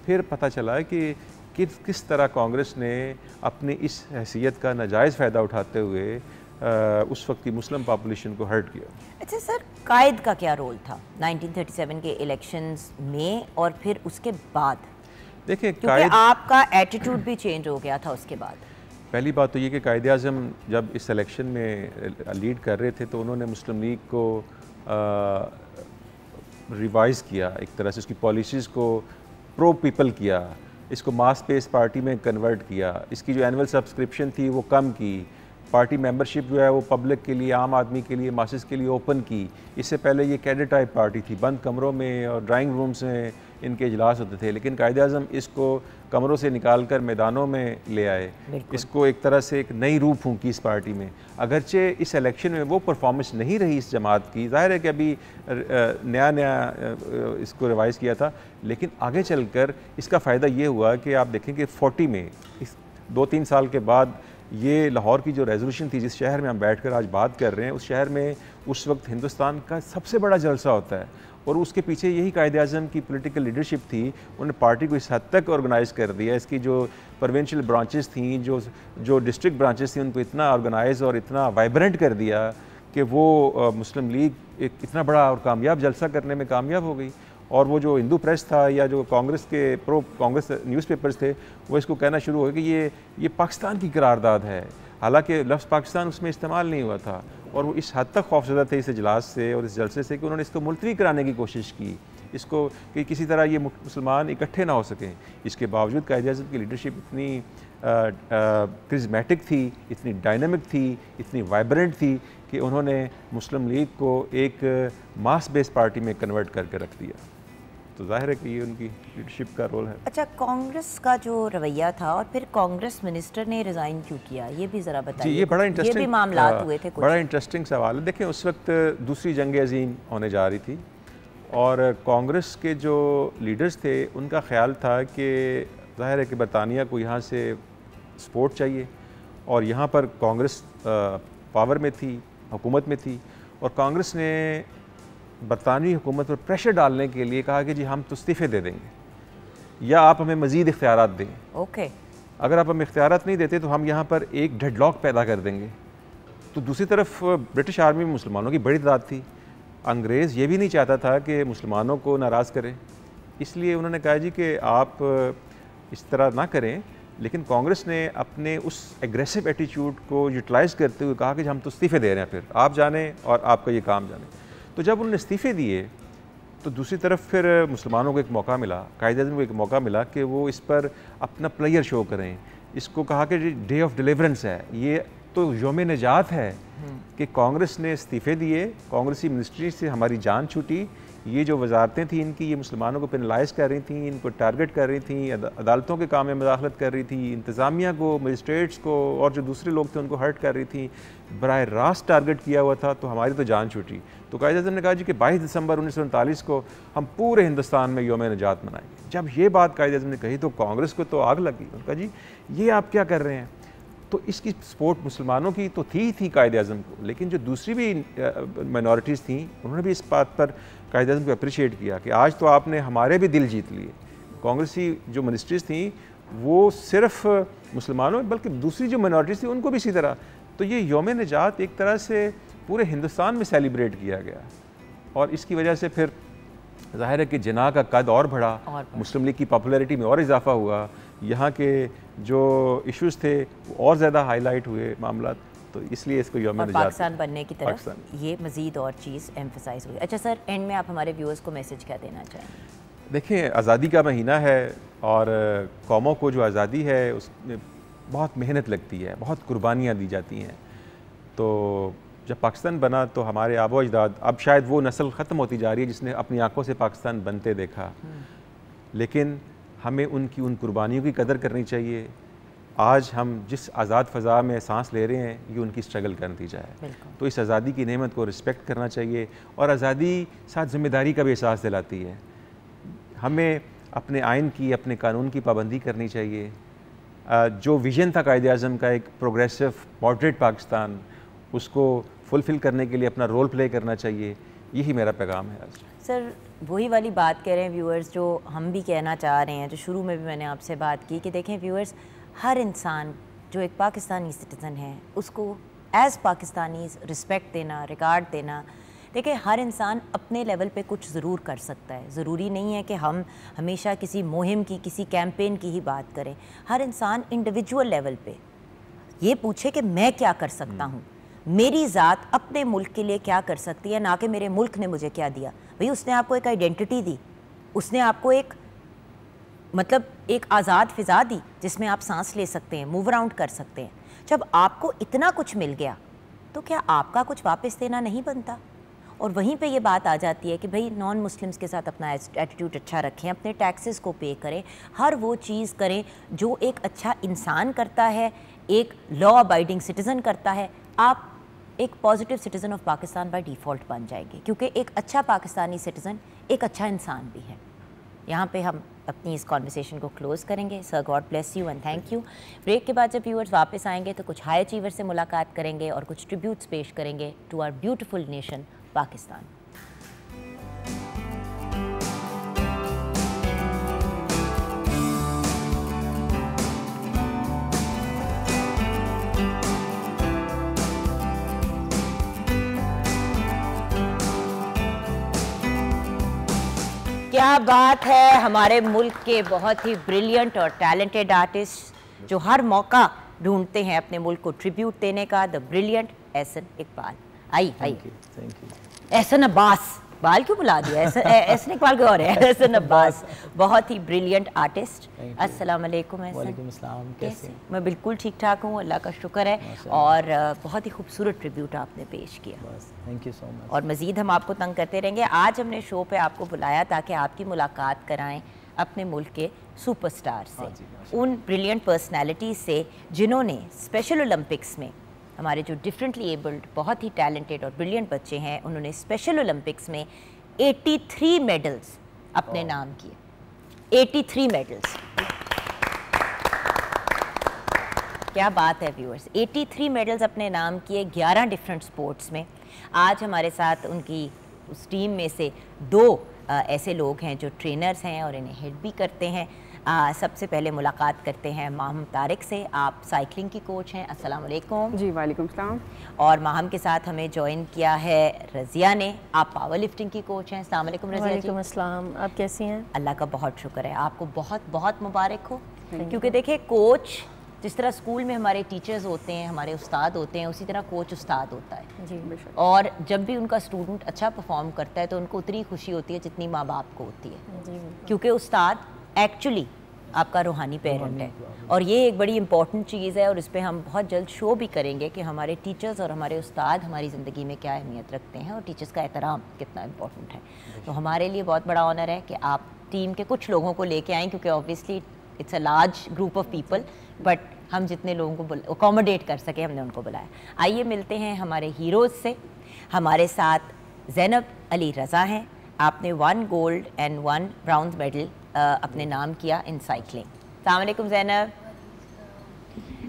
फिर पता चला कि किस तरह कांग्रेस ने अपनी इस हैसियत का नाजायज़ फ़ायदा उठाते हुए उस वक्त की मुस्लिम पॉपुलेशन को हर्ट किया। अच्छा सर, कायद का क्या रोल था 1937 के इलेक्शंस में और फिर उसके बाद? देखिए, क्योंकि आपका एटीट्यूड भी चेंज हो गया था उसके बाद। पहली बात तो ये कि कायद-ए-आज़म जब इस इलेक्शन में लीड कर रहे थे तो उन्होंने मुस्लिम लीग को रिवाइज़ किया, एक तरह से उसकी पॉलिसीज़ को प्रो पीपल किया, इसको मास बेस्ड पार्टी में कन्वर्ट किया, इसकी जो एनुअल सब्सक्रिप्शन थी वो कम की, पार्टी मेंबरशिप जो है वो पब्लिक के लिए, आम आदमी के लिए, मासेस के लिए ओपन की। इससे पहले ये कैडेट टाइप पार्टी थी, बंद कमरों में और ड्राइंग रूम्स में इनके इजलास होते थे, लेकिन कायद-ए-आज़म इसको कमरों से निकाल कर मैदानों में ले आए, इसको एक तरह से एक नई रूह फूंकी इस पार्टी में। अगरचे इस इलेक्शन में वो परफॉर्मेंस नहीं रही इस जमात की, ज़ाहिर है कि अभी नया इसको रिवाइज़ किया था, लेकिन आगे चलकर इसका फ़ायदा ये हुआ कि आप देखें कि 40 में इस 2-3 साल के बाद ये लाहौर की जो रेजोल्यूशन थी, जिस शहर में हम बैठकर आज बात कर रहे हैं, उस शहर में उस वक्त हिंदुस्तान का सबसे बड़ा जलसा होता है और उसके पीछे यही कायद-ए-आज़म की पॉलिटिकल लीडरशिप थी। उन्होंने पार्टी को इस हद तक ऑर्गेनाइज़ कर दिया, इसकी जो प्रोविंशियल ब्रांचेस थी, जो डिस्ट्रिक्ट ब्रांचेस थी, उनको इतना ऑर्गेनाइज और इतना वाइब्रेंट कर दिया कि वो मुस्लिम लीग एक इतना बड़ा और कामयाब जलसा करने में कामयाब हो गई। और वो जो हिंदू प्रेस था या जो कांग्रेस के प्रो कांग्रेस न्यूज़पेपर्स थे, वो इसको कहना शुरू हो गए कि ये पाकिस्तान की करारदाद है, हालांकि लफ्ज़ पाकिस्तान उसमें इस्तेमाल नहीं हुआ था। और वो इस हद तक खौफज़दा थे इस इजलास से और इस जलसे से कि उन्होंने इसको मुलतवी कराने की कोशिश की, इसको कि किसी तरह ये मुसलमान इकट्ठे ना हो सकें। इसके बावजूद कायद-ए-आज़म की लीडरशिप इतनी क्रिज़मेटिक थी, इतनी डायनामिक थी, इतनी वाइब्रेंट थी कि उन्होंने मुस्लिम लीग को एक मास बेस्ड पार्टी में कन्वर्ट करके रख दिया। तो जाहिर है कि ये उनकी लीडरशिप का रोल है। अच्छा, कांग्रेस का जो रवैया था और फिर कांग्रेस मिनिस्टर ने रिज़ाइन क्यों किया, ये भी ज़रा बताइए। जी, ये बड़ा इंटरेस्टिंग, ये भी मामलात हुए थे कुछ। बड़ा इंटरेस्टिंग सवाल है। देखें, उस वक्त दूसरी जंग अज़ीम होने जा रही थी और कांग्रेस के जो लीडर्स थे उनका ख्याल था कि ज़ाहिर है कि बरतानिया को यहाँ से सपोर्ट चाहिए और यहाँ पर कांग्रेस पावर में थी, हुकूमत में थी, और कांग्रेस ने बरतानवी हुकूमत पर प्रेशर डालने के लिए कहा कि जी हम तो इस्तीफ़े दे देंगे या आप हमें मज़ीद इख्तियारात दें। ओके, अगर आप हमें इख्तियारात नहीं देते तो हम यहाँ पर एक डेडलॉक पैदा कर देंगे। तो दूसरी तरफ ब्रिटिश आर्मी में मुसलमानों की बड़ी तादाद थी, अंग्रेज़ ये भी नहीं चाहता था कि मुसलमानों को नाराज़ करें, इसलिए उन्होंने कहा जी कि आप इस तरह ना करें। लेकिन कांग्रेस ने अपने उस एग्रेसिव एटीट्यूड को यूटिलाइज़ करते हुए कहा कि हम तो इस्तीफ़े दे रहे हैं, फिर आप जाने और आपका ये काम जाने। तो जब उन्होंने इस्तीफ़े दिए तो दूसरी तरफ फिर मुसलमानों को एक मौका मिला, कायद-ए-आज़म को एक मौका मिला कि वो इस पर अपना प्लेयर शो करें। इसको कहा कि डे ऑफ डिलीवरेंस है, ये तो यौम निजात है कि कांग्रेस ने इस्तीफ़े दिए, कांग्रेसी मिनिस्ट्री से हमारी जान छूटी, ये जो वजारतें थी इनकी, ये मुसलमानों को पेनलाइज कर रही थी, इनको टारगेट कर रही थी, अदालतों के काम में मुदाखलत कर रही थी, इंतज़ामिया को, मजिस्ट्रेट्स को और जो दूसरे लोग थे उनको हर्ट कर रही थी, बराह रास्त टारगेट किया हुआ था, तो हमारी तो जान छूटी। तो कायद-ए-आज़म ने कहा जी कि 22 दिसंबर 1939 को हम पूरे हिंदुस्तान में यौम निजात मनाएंगे। जब ये बात कायद-ए-आज़म ने कही तो कांग्रेस को तो आग लगी, उन्होंने कहा जी ये आप क्या कर रहे हैं। तो इसकी सपोर्ट मुसलमानों की तो थी कायद-ए-आज़म को, लेकिन जो दूसरी भी माइनॉरिटीज़ थी उन्होंने भी इस बात पर कायद-ए-आज़म को अप्रिशिएट किया कि आज तो आपने हमारे भी दिल जीत लिए। कांग्रेसी जो मिनिस्ट्रीज़ थी वो सिर्फ मुसलमानों बल्कि दूसरी जो माइनॉरिटीज़ थी उनको भी इसी तरह। तो ये यौम निजात एक तरह से पूरे हिंदुस्तान में सेलिब्रेट किया गया और इसकी वजह से फिर ज़ाहिर है कि जिना का कद और बढ़ा, मुस्लिम लीग की पॉपुलैरिटी में और इजाफा हुआ, यहाँ के जो इश्यूज़ थे वो और ज़्यादा हाईलाइट हुए मामला, तो इसलिए इसको यौम निजात पाकिस्तान बनने की तरफ ये मज़ीद और चीज़ एम्फसाइज हुई। अच्छा सर, एंड में आप हमारे व्यूअर्स को मैसेज क्या देना चाहेंगे? देखिए, आज़ादी का महीना है और कौमों को जो आज़ादी है उसमें बहुत मेहनत लगती है, बहुत कुर्बानियाँ दी जाती हैं। तो जब पाकिस्तान बना तो हमारे आबो अजदाद, अब शायद वो नस्ल ख़त्म होती जा रही है जिसने अपनी आंखों से पाकिस्तान बनते देखा, लेकिन हमें उनकी उन कुर्बानियों की कदर करनी चाहिए। आज हम जिस आज़ाद फ़ज़ा में सांस ले रहे हैं ये उनकी स्ट्रगल का नतीजा है। तो इस आज़ादी की नेमत को रिस्पेक्ट करना चाहिए और आज़ादी साथ ज़िम्मेदारी का भी एहसास दिलाती है। हमें अपने आइन की, अपने कानून की पाबंदी करनी चाहिए। जो विजन था कायद-ए-आज़म का, एक प्रोग्रेसिव मॉडरेट पाकिस्तान, उसको फुलफ़िल करने के लिए अपना रोल प्ले करना चाहिए। यही मेरा पैगाम है आज। सर वही वाली बात कह रहे हैं व्यूअर्स, जो हम भी कहना चाह रहे हैं, जो शुरू में भी मैंने आपसे बात की कि देखें व्यूअर्स, हर इंसान जो एक पाकिस्तानी सिटीज़न है उसको एज़ पाकिस्तानी रिस्पेक्ट देना, रिगार्ड देना। देखिए हर इंसान अपने लेवल पे कुछ ज़रूर कर सकता है। ज़रूरी नहीं है कि हम हमेशा किसी मुहिम की, किसी कैंपेन की ही बात करें। हर इंसान इंडिविजुअल लेवल पे ये पूछे कि मैं क्या कर सकता हूँ, मेरी ज़ात अपने मुल्क के लिए क्या कर सकती है, ना कि मेरे मुल्क ने मुझे क्या दिया। भाई उसने आपको एक आइडेंटिटी दी, उसने आपको एक मतलब एक आज़ाद फ़िज़ा दी जिसमें आप सांस ले सकते हैं, मूव अराउंड कर सकते हैं। जब आपको इतना कुछ मिल गया तो क्या आपका कुछ वापस देना नहीं बनता? और वहीं पे ये बात आ जाती है कि भाई नॉन मुस्लिम्स के साथ अपना एटीट्यूड अच्छा रखें, अपने टैक्सेस को पे करें, हर वो चीज़ करें जो एक अच्छा इंसान करता है, एक लॉ अबाइडिंग सिटीज़न करता है। आप एक positive citizen of Pakistan by default बन जाएंगे, क्योंकि एक अच्छा पाकिस्तानी सिटीज़न एक अच्छा इंसान भी है। यहाँ पे हम अपनी इस कॉन्वर्सेशन को क्लोज़ करेंगे। Sir God bless you and thank you. Break के बाद जब व्यूअर्स वापस आएंगे तो कुछ हाई अचीवर से मुलाकात करेंगे और कुछ ट्रिब्यूट्स पेश करेंगे to our beautiful nation Pakistan. क्या बात है, हमारे मुल्क के बहुत ही ब्रिलियंट और टैलेंटेड आर्टिस्ट जो हर मौका ढूंढते हैं अपने मुल्क को ट्रिब्यूट देने का, द ब्रिलियंट एहसन इकबाल। आई एहसन अब्बास, बाल क्यों बुला दिया, एहसन इकबाल कोई और है, एहसन अब्बास बहुत ही ब्रिलियंट आर्टिस्ट। अस्सलाम वालेकुम एहसन। वालेकुम अस्सलाम, कैसे? मैं बिल्कुल ठीक ठाक हूँ, अल्लाह का शुक्र है। और बहुत ही खूबसूरत ट्रिब्यूट आपने पेश किया, थैंक यू सो मच। और मज़ीद हम आपको तंग करते रहेंगे। आज हमने शो पे आपको बुलाया ताकि आपकी मुलाकात कराएं अपने मुल्क के सुपरस्टार से, उन ब्रिलियंट पर्सनैलिटीज़ से जिन्होंने स्पेशल ओलंपिक्स में, हमारे जो डिफरेंटली एबल्ड बहुत ही टैलेंटेड और ब्रिलियंट बच्चे हैं, उन्होंने स्पेशल ओलंपिक्स में 83 मेडल्स अपने नाम किए। 83 मेडल्स, क्या बात है व्यूअर्स, 83 मेडल्स अपने नाम किए 11 डिफरेंट स्पोर्ट्स में। आज हमारे साथ उनकी उस टीम में से 2 ऐसे लोग हैं जो ट्रेनर्स हैं और इन्हें हेड भी करते हैं। सबसे पहले मुलाकात करते हैं माहम तारिक से। आप साइकिलिंग की कोच हैं। अस्सलाम वालेकुम। जी वालेकुम सलाम। और माहम के साथ हमें ज्वाइन किया है रज़िया ने। आप पावर लिफ्टिंग की कोच हैं। अस्सलाम वालेकुम रज़िया जी। वालेकुम अस्सलाम, आप कैसी हैं? अल्लाह का बहुत शुक्र है, आपको बहुत बहुत मुबारक हो। क्योंकि देखिए कोच जिस तरह स्कूल में हमारे टीचर्स होते हैं, हमारे उस्ताद होते हैं, उसी तरह कोच उस्ताद होता है जी। और जब भी उनका स्टूडेंट अच्छा परफॉर्म करता है तो उनको उतनी खुशी होती है जितनी माँ बाप को होती है जी। क्योंकि उस्ताद एक्चुअली आपका रूहानी पेरेंट है। और ये एक बड़ी इंपॉर्टेंट चीज़ है और इस पर हम बहुत जल्द शो भी करेंगे कि हमारे टीचर्स और हमारे उस्ताद हमारी ज़िंदगी में क्या अहमियत रखते हैं और टीचर्स का एहतराम कितना इम्पोर्टेंट है। तो हमारे लिए बहुत बड़ा ऑनर है कि आप टीम के कुछ लोगों को लेके आएँ, क्योंकि obviously it's a large group of people, but हम जितने लोगों को अकोमोडेट कर सके हमने उनको बुलाया। आइए मिलते हैं हमारे हीरोज़ से। हमारे साथ ज़ैनब अली रज़ा हैं। आपने 1 गोल्ड एंड 1 ब्राउन्ज मेडल अपने नाम किया इन साइकिलिंग। अस्सलाम वालेकुम ज़ैनब।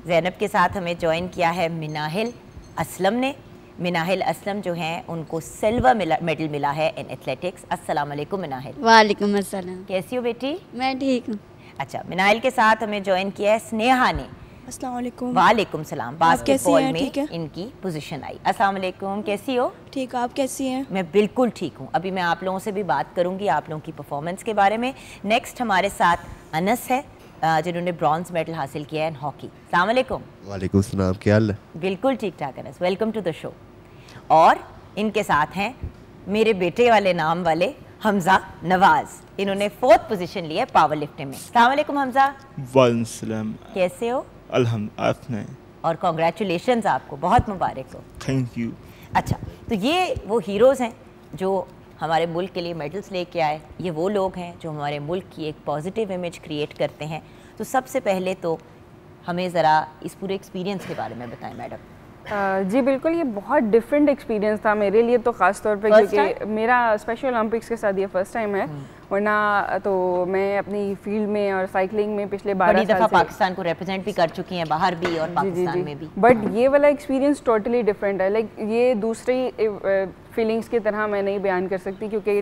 ज़ैनब के साथ हमें ज्वाइन किया है मिनाहिल असलम ने। मिनाहिल असलम जो हैं उनको सिल्वर मेडल मिला है इन एथलेटिक्स। अस्सलाम वालेकुम मिनाहिल। वालेकुम अस्सलाम। कैसी हो बेटी? मैं ठीक हूँ। अच्छा, मिनाहिल के साथ हमें ज्वाइन किया है स्नेहा ने। अस्सलाम वालेकुम। वालेकुम सलाम। बास्केटबॉल में ठीक है? इनकी पोजीशन आई। अस्सलाम वालेकुम, कैसी हो? ठीक, आप कैसी हैं? मैं बिल्कुल ठीक हूँ। अभी मैं आप लोगों से भी बात करूँगी आप लोगों की परफॉर्मेंस के बारे में। नेक्स्ट हमारे साथ अनस है जिन्होंने ब्रॉन्ज मेडल हासिल किया है इन हॉकी। अस्सलाम वालेकुम। वालेकुम सलाम, क्या हाल है? बिल्कुल ठीक ठाक Anas, welcome to the show. और इनके साथ हैं मेरे बेटे वाले नाम वाले हमजा नवाज। इन्होंने 4th पोजीशन ली है पावर लिफ्टिंग में। अस्सलाम वालेकुम हमजा। वालेकुम। कैसे हो? अल्हम्दुलिल्लाह। और कॉन्ग्रेचुलेशंस, आपको बहुत मुबारक हो। Thank you. अच्छा, तो ये वो हीरोज़ हैं जो हमारे मुल्क के लिए मेडल्स लेके आए। ये वो लोग हैं जो हमारे मुल्क की एक पॉजिटिव इमेज क्रिएट करते हैं। तो सबसे पहले तो हमें ज़रा इस पूरे एक्सपीरियंस के बारे में बताएं मैडम। जी बिल्कुल, ये बहुत डिफरेंट एक्सपीरियंस था मेरे लिए तो ख़ास तौर पे, First क्योंकि मेरा स्पेशल ओलंपिक्स के साथ ये फर्स्ट टाइम है। वरना तो मैं अपनी फील्ड में और साइकिलिंग में पिछले 12 बड़ी साल दफ़ा से पाकिस्तान को रिप्रेजेंट भी कर चुकी हैं, बाहर भी और पाकिस्तान में भी। बट ये वाला एक्सपीरियंस टोटली डिफरेंट है। लाइक ये दूसरी फीलिंग्स की तरह मैं नहीं बयान कर सकती, क्योंकि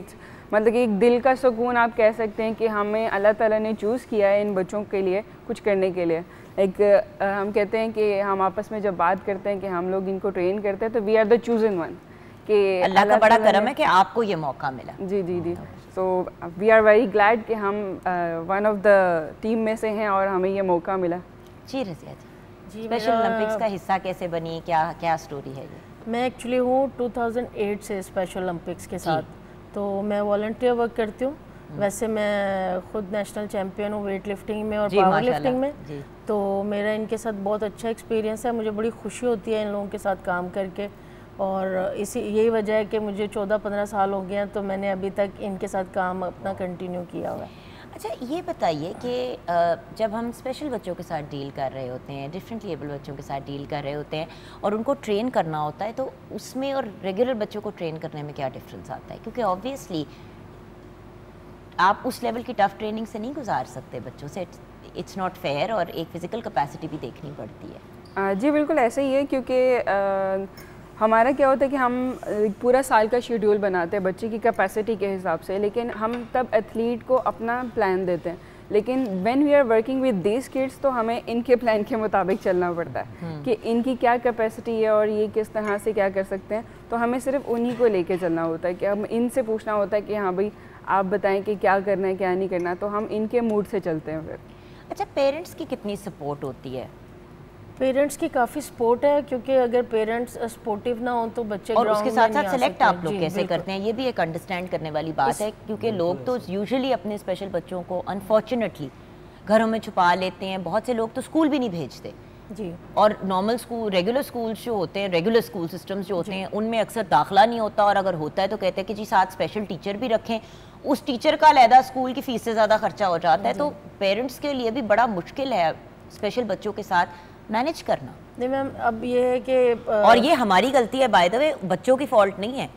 मतलब कि एक दिल का सुकून आप कह सकते हैं कि हमें अल्लाह ताला ने चूज़ किया है इन बच्चों के लिए कुछ करने के लिए। लाइक हम कहते हैं कि हम आपस में जब बात करते हैं कि हम लोग इनको ट्रेन करते हैं तो we are the chosen one, कि अल्लाह का बड़ा करम है कि आपको ये मौका मिला। जी जी जी। So we are very glad कि हम वन ऑफ द टीम में से हैं और हमें ये मौका मिला। जी रज़िया जी, स्पेशल ओलंपिक्स का हिस्सा कैसे बनी, क्या क्या स्टोरी है ये? मैं एक्चुअली हूँ 2008 से स्पेशल ओलंपिक्स के साथ, तो मैं वॉलंटियर वर्क करती हूँ। वैसे मैं खुद नेशनल चैम्पियन हूँ वेट लिफ्टिंग में और पावर लिफ्टिंग में, तो मेरा इनके साथ बहुत अच्छा एक्सपीरियंस है। मुझे बड़ी खुशी होती है इन लोगों के साथ काम करके, और इसी यही वजह है कि मुझे 14-15 साल हो गए हैं, तो मैंने अभी तक इनके साथ काम अपना कंटिन्यू किया हुआ है। अच्छा ये बताइए कि जब हम स्पेशल बच्चों के साथ डील कर रहे होते हैं, डिफरेंटली एबल बच्चों के साथ डील कर रहे होते हैं और उनको ट्रेन करना होता है, तो उसमें और रेगुलर बच्चों को ट्रेन करने में क्या डिफरेंस आता है? क्योंकि ऑब्वियसली आप उस लेवल की टफ ट्रेनिंग से नहीं गुजार सकते बच्चों से, इट्स नॉट फेयर, और एक फ़िज़िकल कैपेसिटी भी देखनी पड़ती है। जी बिल्कुल ऐसे ही है, क्योंकि हमारा क्या होता है कि हम पूरा साल का शेड्यूल बनाते हैं बच्चे की कैपेसिटी के हिसाब से, लेकिन हम तब एथलीट को अपना प्लान देते हैं। लेकिन when we are working with these kids तो हमें इनके प्लान के मुताबिक चलना पड़ता है कि इनकी क्या कैपेसिटी है और ये किस तरह से क्या कर सकते हैं। तो हमें सिर्फ उन्हीं को लेके चलना होता है कि हम इनसे पूछना होता है कि हाँ भाई आप बताएं कि क्या करना है क्या नहीं करना, तो हम इनके मूड से चलते हैं फिर। अच्छा, पेरेंट्स की कितनी सपोर्ट होती है? पेरेंट्स की काफ़ी सपोर्ट है, क्योंकि अगर पेरेंट्स सपोर्टिव ना हो तो बच्चे और उसके साथ साथ सेलेक्ट आप लोग कैसे करते हैं, ये भी एक अंडरस्टैंड करने वाली बात है, क्योंकि लोग तो यूजुअली अपने स्पेशल बच्चों को अनफॉर्चुनेटली घरों में छुपा लेते हैं। बहुत से लोग तो स्कूल भी नहीं भेजते जी, और नॉर्मल स्कूल, रेगुलर स्कूल्स जो होते हैं, रेगुलर स्कूल सिस्टम्स जो होते हैं, उनमें अक्सर दाखिला नहीं होता, और अगर होता है तो कहते हैं कि जी साथ स्पेशल टीचर भी रखें, उस टीचर का अलहदा स्कूल की फीस से ज़्यादा खर्चा हो जाता है। तो पेरेंट्स के लिए भी बड़ा मुश्किल है स्पेशल बच्चों के साथ मैनेज करना। नहीं मैम, अब ये है कि और ये हमारी गलती है, बाय द वे, बच्चों की फॉल्ट नहीं है,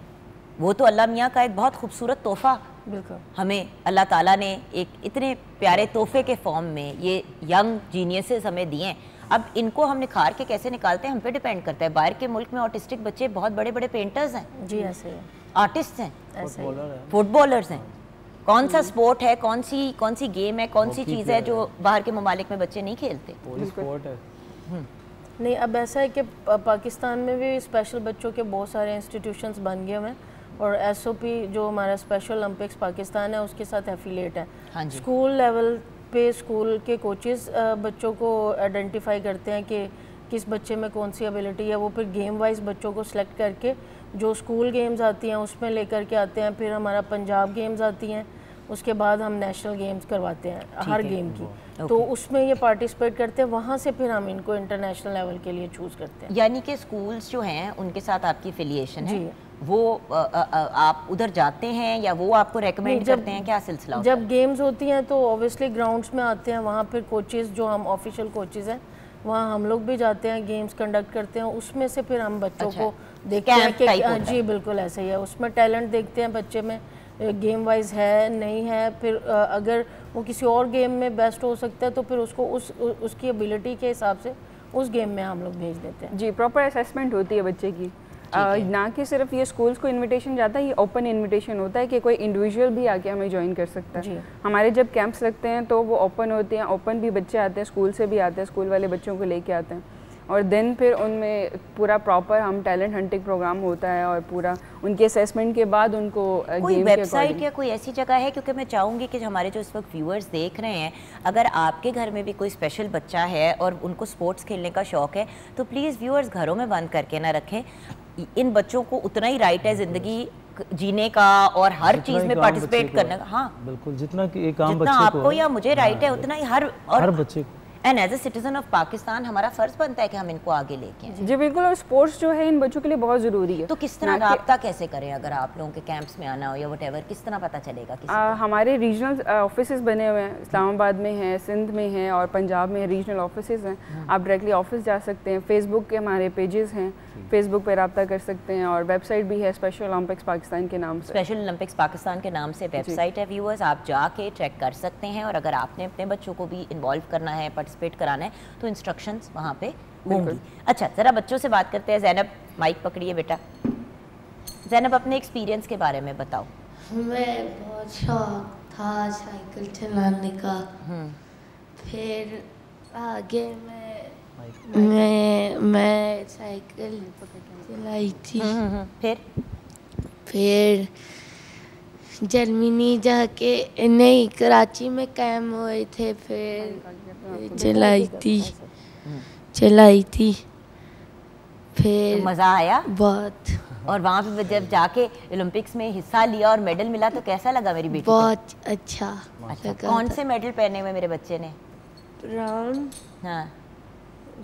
वो तो अल्लाह मियाँ का एक बहुत खूबसूरत तोहफा बिल्कुल हमें अल्लाह ताला ने एक इतने प्यारे तोहफे के फॉर्म में ये यंग जीनियसेस हमें दिए हैं। अब इनको हम निखार के कैसे निकालते हैं हम पे डिपेंड करता है। बाहर के मुल्क में ऑटिस्टिक बच्चे बहुत बड़े बड़े पेंटर्स हैं जी, ऐसे है, आर्टिस्ट हैं, फुटबॉलर्स हैं। कौन सा स्पोर्ट है, कौन सी गेम है, कौन सी चीज़ है जो बाहर के ममालिक में बच्चे नहीं खेलते? स्पोर्ट है। नहीं, अब ऐसा है कि पाकिस्तान में भी स्पेशल बच्चों के बहुत सारे इंस्टीट्यूशंस बन गए हुए हैं, और एसओपी जो हमारा स्पेशल ओलंपिक्स पाकिस्तान है उसके साथ एफिलिएट है। हाँ जी। स्कूल लेवल पे स्कूल के कोचेस बच्चों को आइडेंटिफाई करते हैं कि किस बच्चे में कौन सी एबिलिटी है, वो फिर गेम वाइज बच्चों को सिलेक्ट करके जो स्कूल गेम्स आती हैं उसमें लेकर के आते हैं। फिर हमारा पंजाब गेम्स आती हैं, उसके बाद हम नेशनल गेम्स करवाते हैं हर गेम की, तो उसमें ये पार्टिसिपेट करते हैं, वहाँ से फिर हम इनको इंटरनेशनल लेवल के लिए चूज़ करते हैं। यानी कि स्कूल्स जो हैं उनके साथ आपकी एफिलिएशन है, वो आप उधर जाते हैं या वो आपको रेकमेंड करते हैं, क्या सिलसिला होता है? जब गेम्स होती हैं तो ऑब्वियसली ग्राउंड्स में आते हैं, वहाँ फिर कोचेज़ जो हम ऑफिशियल कोचेज़ हैं वहाँ हम लोग भी जाते हैं, गेम्स कंडक्ट करते हैं, उसमें से फिर हम बच्चों को देखते हैं कि जी बिल्कुल ऐसे ही है, उसमें टैलेंट देखते हैं बच्चे में गेम वाइज है नहीं है, फिर अगर वो किसी और गेम में बेस्ट हो सकता है तो फिर उसको उसकी एबिलिटी के हिसाब से उस गेम में हम लोग भेज देते हैं। जी, प्रॉपर असेसमेंट होती है बच्चे की, ना कि सिर्फ ये स्कूल्स को इनविटेशन जाता है, ये ओपन इनविटेशन होता है कि कोई इंडिविजुअल भी आके हमें ज्वाइन कर सकता है। हमारे जब कैंप्स लगते हैं तो वो ओपन होते हैं, ओपन भी बच्चे आते हैं, स्कूल से भी आते हैं, स्कूल वाले बच्चों को लेके आते हैं, और देन फिर उनमें पूरा प्रॉपर हम टैलेंट हंटिंग प्रोग्राम होता है, और पूरा उनके असेसमेंट के बाद उनको कोई वेबसाइट या कोई ऐसी जगह है, क्योंकि मैं चाहूँगी कि हमारे जो इस वक्त व्यूअर्स देख रहे हैं, अगर आपके घर में भी कोई स्पेशल बच्चा है और उनको स्पोर्ट्स खेलने का शौक़ है, तो प्लीज़ व्यूअर्स घरों में बंद करके ना रखें। इन बच्चों को उतना ही राइट है ज़िंदगी जीने का और हर चीज़ में पार्टिसिपेट करने का। हाँ बिल्कुल, जितना एक आम बच्चे को आपको या मुझे राइट है उतना ही हर बच्चे को, and as a citizen of Pakistan हमारा फ़र्ज़ बनता है कि हम इनको आगे लेके आएं। जी बिल्कुल, और स्पोर्ट्स जो है इन बच्चों के लिए बहुत ज़रूरी है। तो किस तरह राब्ता कैसे करें अगर आप लोगों के कैंप्स में आना हो या व्हाटएवर, किस तरह पता चलेगा किसी को? हमारे रीजनल ऑफिसेज बने हुए हैं, इस्लामाबाद में है, सिंध में है और पंजाब में रीजनल ऑफिसेज हैं। आप डायरेक्टली ऑफिस जा सकते हैं, फेसबुक के हमारे पेजेस हैं, फेसबुक पे रब्ता कर सकते हैं और वेबसाइट भी है स्पेशल ओलंपिक्स पाकिस्तान के नाम से। स्पेशल ओलंपिक्स पाकिस्तान के नाम से वेबसाइट है व्यूअर्स, आप जाके चेक कर सकते हैं। और अगर आपने अपने बच्चों को भी इन्वॉल्व करना है, पार्टिसिपेट कराना है, तो इंस्ट्रक्शंस वहाँ पे होंगी। अच्छा, ज़रा बच्चों से बात करते हैं। ज़ैनब, माइक पकड़िए बेटा। ज़ैनब, अपने एक्सपीरियंस के बारे में बताओ। मैं बहुत शौक था साइकिल चलाने का, फिर आगे मैं साइकिल चलाई थी। फिर जर्मनी जाके नहीं कराची में कैम हुए थे, फिर चलाई थी। फिर तो मज़ा आया बहुत। और वहाँ पे जब जाके ओलंपिक्स में हिस्सा लिया और मेडल मिला तो कैसा लगा मेरी बेटी बहुत अच्छा लगा। कौन से मेडल पहने हुए मेरे बच्चे ने? ब्राउन, हाँ,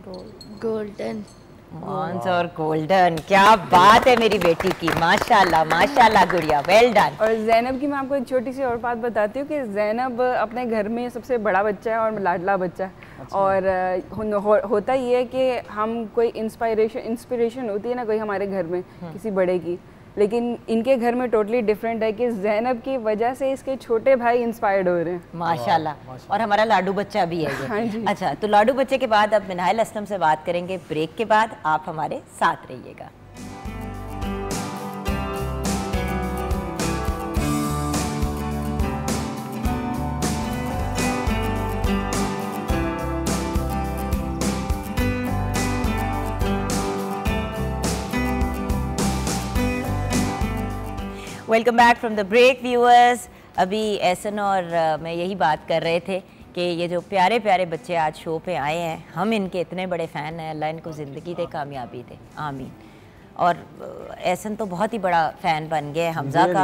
गोल्डन। ब्रॉन्ज और गोल्डन, क्या बात है मेरी बेटी की, माशाल्लाह माशाल्लाह गुड़िया, वेल डन। और ज़ैनब की मैं आपको एक छोटी सी और बात बताती हूँ कि ज़ैनब अपने घर में सबसे बड़ा बच्चा है और लाडला बच्चा है। अच्छा। और होता ये है कि हम कोई इंस्पिरेशन होती है ना कोई हमारे घर में किसी बड़े की, लेकिन इनके घर में टोटली डिफरेंट है कि ज़ैनब की वजह से इसके छोटे भाई इंस्पायर्ड हो रहे हैं। माशाल्लाह। और हमारा लाडू बच्चा भी है ये। हाँ जी। अच्छा, तो लाडू बच्चे के बाद अब मिनाहिल असलम से बात करेंगे ब्रेक के बाद। आप हमारे साथ रहिएगा। Welcome back from the break viewers. अभी एहसन और मैं यही बात कर रहे थे कि ये जो प्यारे प्यारे बच्चे आज शो पे आए हैं, हम इनके इतने बड़े फ़ैन हैं। अल्लाह इनको ज़िंदगी दे, कामयाबी दे, आमीन। और एहसन तो बहुत ही बड़ा फ़ैन बन गया है हमज़ा का।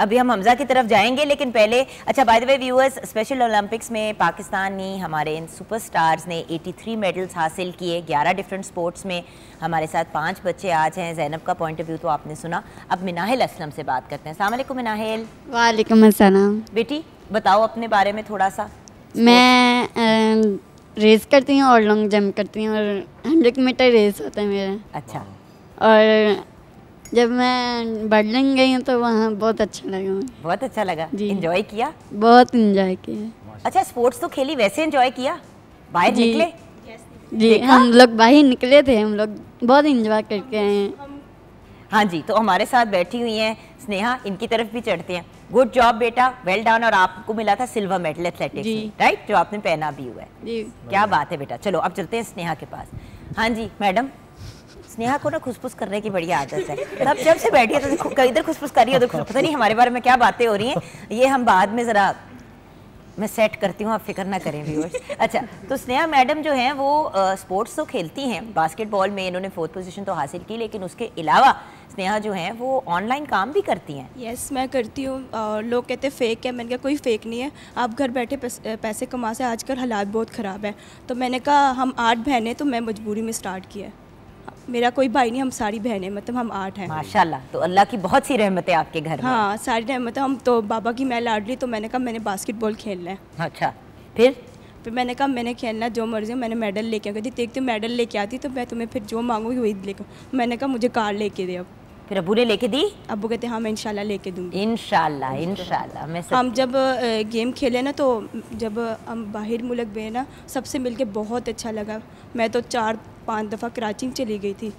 अभी हम हमज़ा की तरफ जाएंगे, लेकिन पहले अच्छा, by the way viewers, special Olympics में पाकिस्तानी हमारे इन सुपरस्टार्स ने 83 मेडल्स हासिल किए 11 डिफरेंट स्पोर्ट्स में। हमारे साथ 5 बच्चे आज हैं। ज़ैनब का पॉइंट ऑफ व्यू तो आपने सुना। अब मिनाहिल असलम से बात करते हैं। अस्सलाम वालेकुम मिनाहिल। वालेकुम अस्सलाम। बेटी बताओ अपने बारे में थोड़ा सा। मैं रेस करती हूँ और लॉन्ग जंप करती हूँ और 100 मीटर रेस होता है मेरा। अच्छा। और जब मैं बर्लिन गई हूँ तो वहाँ बहुत अच्छा लगा। बहुत अच्छा लगा? एंजॉय किया? बहुत एंजॉय किया। अच्छा, स्पोर्ट्स तो खेली, वैसे एंजॉय किया? बाहर निकले? जी, हम लोग बाहर निकले थे, हम लोग बहुत एंजॉय करके आए हैं। हाँ जी, तो हमारे साथ बैठी हुई हैं स्नेहा, इनकी तरफ भी चढ़ते हैं। गुड जॉब बेटा, वेल डन। और आपको मिला था सिल्वर मेडल एथलेटिक्स में, राइट, जो आपने पहना भी हुआ है। क्या बात है बेटा। चलो अब चलते हैं स्नेहा के पास। हाँ जी मैडम। स्नेहा को ना खुसफुस करने की बड़ी आदत है, तब जब से बैठी है तो इधर खुसफुस कर रही है, उधर पता नहीं हमारे बारे में क्या बातें हो रही हैं। ये हम बाद में ज़रा मैं सेट करती हूँ, आप फिक्र ना करें व्यूअर्स। अच्छा, तो स्नेहा मैडम जो हैं वो स्पोर्ट्स तो खेलती हैं। बास्केटबॉल में इन्होंने 4th पोजीशन तो हासिल की, लेकिन उसके अलावा स्नेहा जो हैं वो ऑनलाइन काम भी करती हैं। यस, मैं करती हूँ। लोग कहते हैं फेक है, मैंने कहा कोई फेक नहीं है, आप घर बैठे पैसे कमा से। आजकल हालात बहुत ख़राब है, तो मैंने कहा हम 8 बहनें, तो मैं मजबूरी में स्टार्ट किया है। मेरा कोई भाई नहीं, हम सारी बहनें, मतलब हम 8 हैं। माशाल्लाह, तो अल्लाह की बहुत सी रहमत है आपके घर में। हाँ, सारी रहमत है। हम तो बाबा की मैं लाडली, तो मैंने कहा मैंने बास्केटबॉल खेलना है। अच्छा, फिर मैंने कहा मैंने खेलना जो मर्जी। मैंने मेडल लेके आती, देखती मेडल लेके आती तो मैं तुम्हें फिर जो मांगूंगी वही लेकर। मैंने कहा मुझे कार लेके दे। अब फिर अबू ने लेके दी? अबू कहते हाँ मैं इंशाल्लाह लेके दूंगी। इंशाल्लाह इंशाल्लाह। मैं हम जब गेम खेले ना, तो जब हम बाहर मुल्क गए ना, सबसे मिलके बहुत अच्छा लगा। मैं तो 4-5 दफ़ा कराची चली गई थी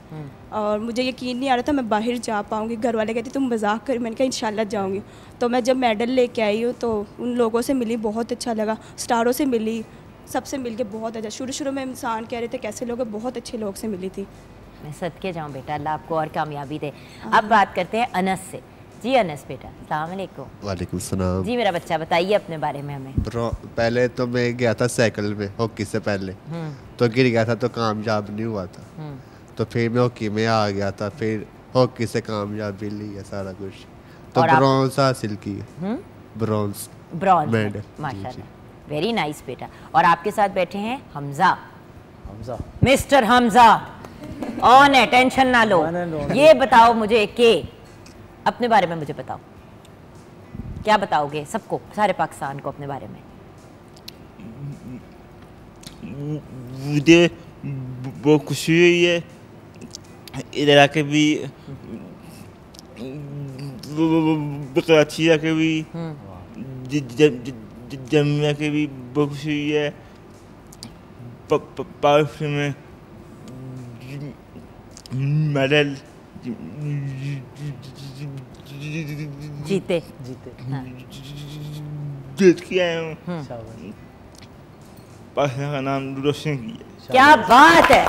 और मुझे यकीन नहीं आ रहा था मैं बाहर जा पाऊँगी। घर वाले कहते तुम मजाक कर, मैंने कहा इंशाल्लाह जाऊँगी। तो मैं जब मेडल लेके आई हूँ तो उन लोगों से मिली, बहुत अच्छा लगा। स्टारों से मिली, सबसे मिल के बहुत अच्छा। शुरू में इंसान कह रहे थे कैसे लोग, बहुत अच्छे लोग से मिली थी। मैं सदके जाऊँ बेटा, अल्लाह आपको और कामयाबी दे। अब बात करते हैं अनस से। जी अनस बेटा, अस्सलाम वालेकुम। वालेकुम सलाम। जी मेरा बच्चा, बताइए अपने बारे में हमें। पहले तो मैं गया था साइकिल में हॉकी से पहले, तो गिर गया था तो कामयाब नहीं हुआ था। तो फिर मैं हॉकी में आ गया था, फिर हॉकी से कामयाबी ली है सारा कुछ, तो ब्रॉन्ज हासिल की। ब्रॉन्ज मेडल, माशाल्लाह, वेरी नाइस बेटा। और आपके साथ बैठे हैं हमजा। मिस्टर हमजा ऑन है, टेंशन ना लो। ये बताओ मुझे कि अपने बारे में मुझे बताओ, क्या बताओगे सबको, सारे पाकिस्तान को अपने बारे में? मुझे बहुत खुशी हुई है इधर आके भी कराची आके भी जम्मू आके भी बहुत खुशी हुई है। पावर में मेडल जीते हाँ। जीत के आए हूँ, पाकिस्तान का नाम रोशन किया। क्या बात है,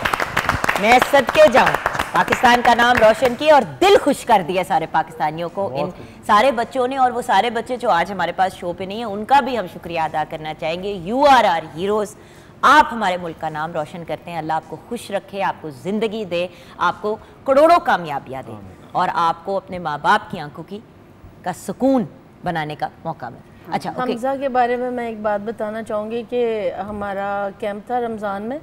मैं सदके जाऊं, पाकिस्तान का नाम रोशन किया और दिल खुश कर दिया सारे पाकिस्तानियों को, इन सारे बच्चों ने। और वो सारे बच्चे जो आज हमारे पास शो पे नहीं है, उनका भी हम शुक्रिया अदा करना चाहेंगे। यू आर आर हीरोज़, आप हमारे मुल्क का नाम रोशन करते हैं। अल्लाह आपको खुश रखे, आपको ज़िंदगी दे, आपको करोड़ों कामयाबियाँ दे और आपको अपने माँ बाप की आंखों का सुकून बनाने का मौका मिले। अच्छा, हमजा के बारे में मैं एक बात बताना चाहूँगी कि हमारा कैंप था रमज़ान में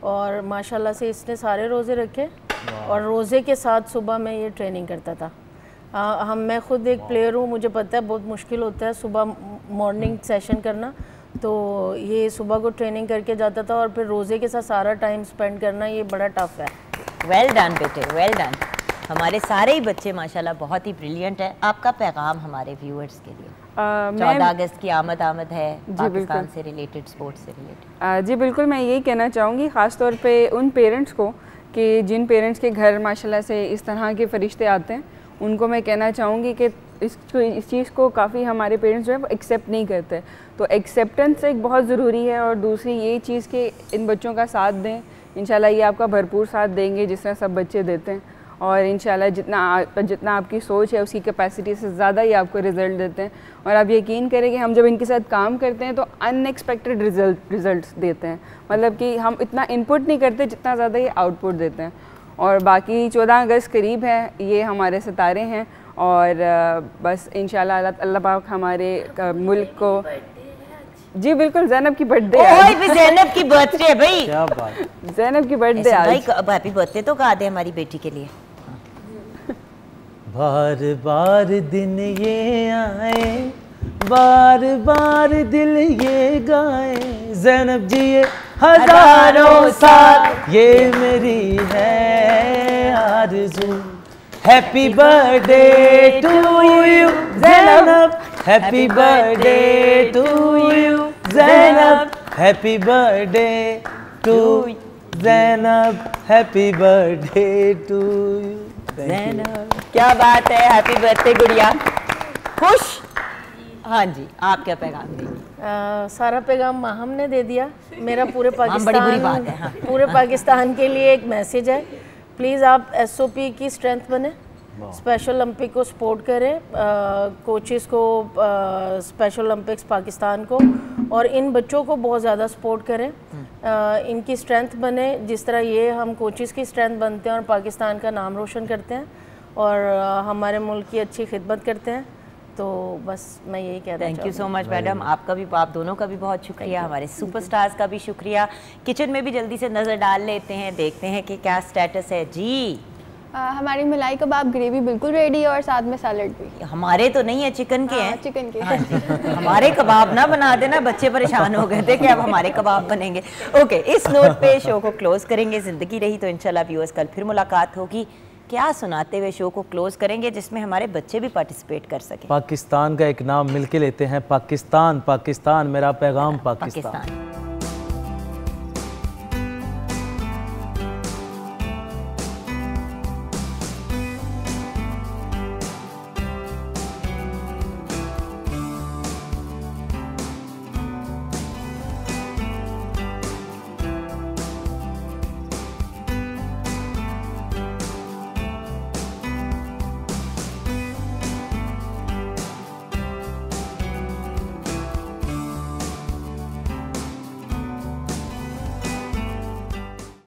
और माशाल्लाह से इसने सारे रोज़े रखे और रोज़े के साथ सुबह में ये ट्रेनिंग करता था। मैं खुद एक प्लेयर हूँ, मुझे पता है बहुत मुश्किल होता है सुबह मॉर्निंग सेशन करना, तो ये सुबह को ट्रेनिंग करके जाता था और फिर रोज़े के साथ सारा टाइम स्पेंड करना ये बड़ा टफ है। वेल डन बेटे, वेल डन। हमारे सारे ही बच्चे माशाल्लाह बहुत ही ब्रिलियंट है। आपका पैगाम हमारे व्यूअर्स के लिए? 14 अगस्त की आमद है पाकिस्तान से रिलेटेड, स्पोर्ट्स से रिलेटेड। जी बिल्कुल, मैं यही कहना चाहूँगी ख़ास तौर पे उन पेरेंट्स को कि जिन पेरेंट्स के घर माशाल्लाह से इस तरह के फरिश्ते आते हैं, उनको मैं कहना चाहूँगी कि इस चीज़ को काफ़ी हमारे पेरेंट्स जो है वो एक्सेप्ट नहीं करते। तो एक्सेप्टेंस एक बहुत ज़रूरी है और दूसरी ये चीज़ कि इन बच्चों का साथ दें, इंशाल्लाह ये आपका भरपूर साथ देंगे जिस तरह सब बच्चे देते हैं और इंशाल्लाह जितना आपकी सोच है उसकी कैपेसिटी से ज़्यादा ही आपको रिज़ल्ट देते हैं। और आप यकीन करें कि हम जब इनके साथ काम करते हैं तो अनएक्सपेक्टेड रिज़ल्ट्स देते हैं, मतलब कि हम इतना इनपुट नहीं करते जितना ज़्यादा ये आउटपुट देते हैं। और बाकी 14 अगस्त करीब है, ये हमारे सितारे हैं और बस इंशाल्लाह अल्लाह पाक हमारे मुल्क को। जी बिल्कुल, ज़ैनब की बर्थडे है। ज़ैनब की बर्थडे है भाई, क्या बात, ज़ैनब की बर्थडे आज। हैप्पी बर्थडे तो कहा दे हमारी बेटी के लिए। बार बार दिन ये आए, बार बार दिल ये गाए, ज़ैनब जी ये हजारों साल ये मेरी है आरज़ू। Happy birthday to you Zainab, happy birthday to you Zainab, happy birthday to Zainab, happy birthday to you Zainab. क्या बात है, हैप्पी बर्थडे गुड़िया, खुश। हाँ जी, आप क्या पैगाम देंगे? सारा पैगाम हमने दे दिया। मेरा पूरे पाकिस्तान, बड़ी बुरी बात है, हाँ। पूरे पाकिस्तान के लिए एक मैसेज है, प्लीज़ आप SOP की स्ट्रेंथ बने, स्पेशल ओलंपिक को सपोर्ट करें, कोचेस को, स्पेशल ओलंपिक्स पाकिस्तान को, और इन बच्चों को बहुत ज़्यादा सपोर्ट करें, इनकी स्ट्रेंथ बने जिस तरह ये हम कोचेस की स्ट्रेंथ बनते हैं और पाकिस्तान का नाम रोशन करते हैं और हमारे मुल्क की अच्छी खिदमत करते हैं। तो बस मैं यही कहना चाहूँगी। Thank you so much madam, आपका भी, आप दोनों का भी बहुत शुक्रिया, हमारे सुपरस्टार्स का भी शुक्रिया। किचन में भी जल्दी से नज़र डाल लेते हैं, देखते हैं कि क्या स्टेटस है जी। हमारी मलाई कबाब ग्रेवी बिल्कुल रेडी है और साथ में सैलड भी। हमारे तो नहीं है, चिकन के हैं। चिकन के। हाँ जी, हमारे कबाब ना बना देना, बच्चे परेशान हो गए थे कि अब हमारे कबाब बनेंगे। ओके, इस नोट पे शो को क्लोज करेंगे। ज़िंदगी रही तो इंशाल्लाह व्यूअर्स कल फिर मुलाकात होगी। क्या सुनाते हुए शो को क्लोज करेंगे जिसमें हमारे बच्चे भी पार्टिसिपेट कर सकें? पाकिस्तान का एक नाम मिलके लेते हैं, पाकिस्तान, पाकिस्तान, मेरा पैगाम पाकिस्तान।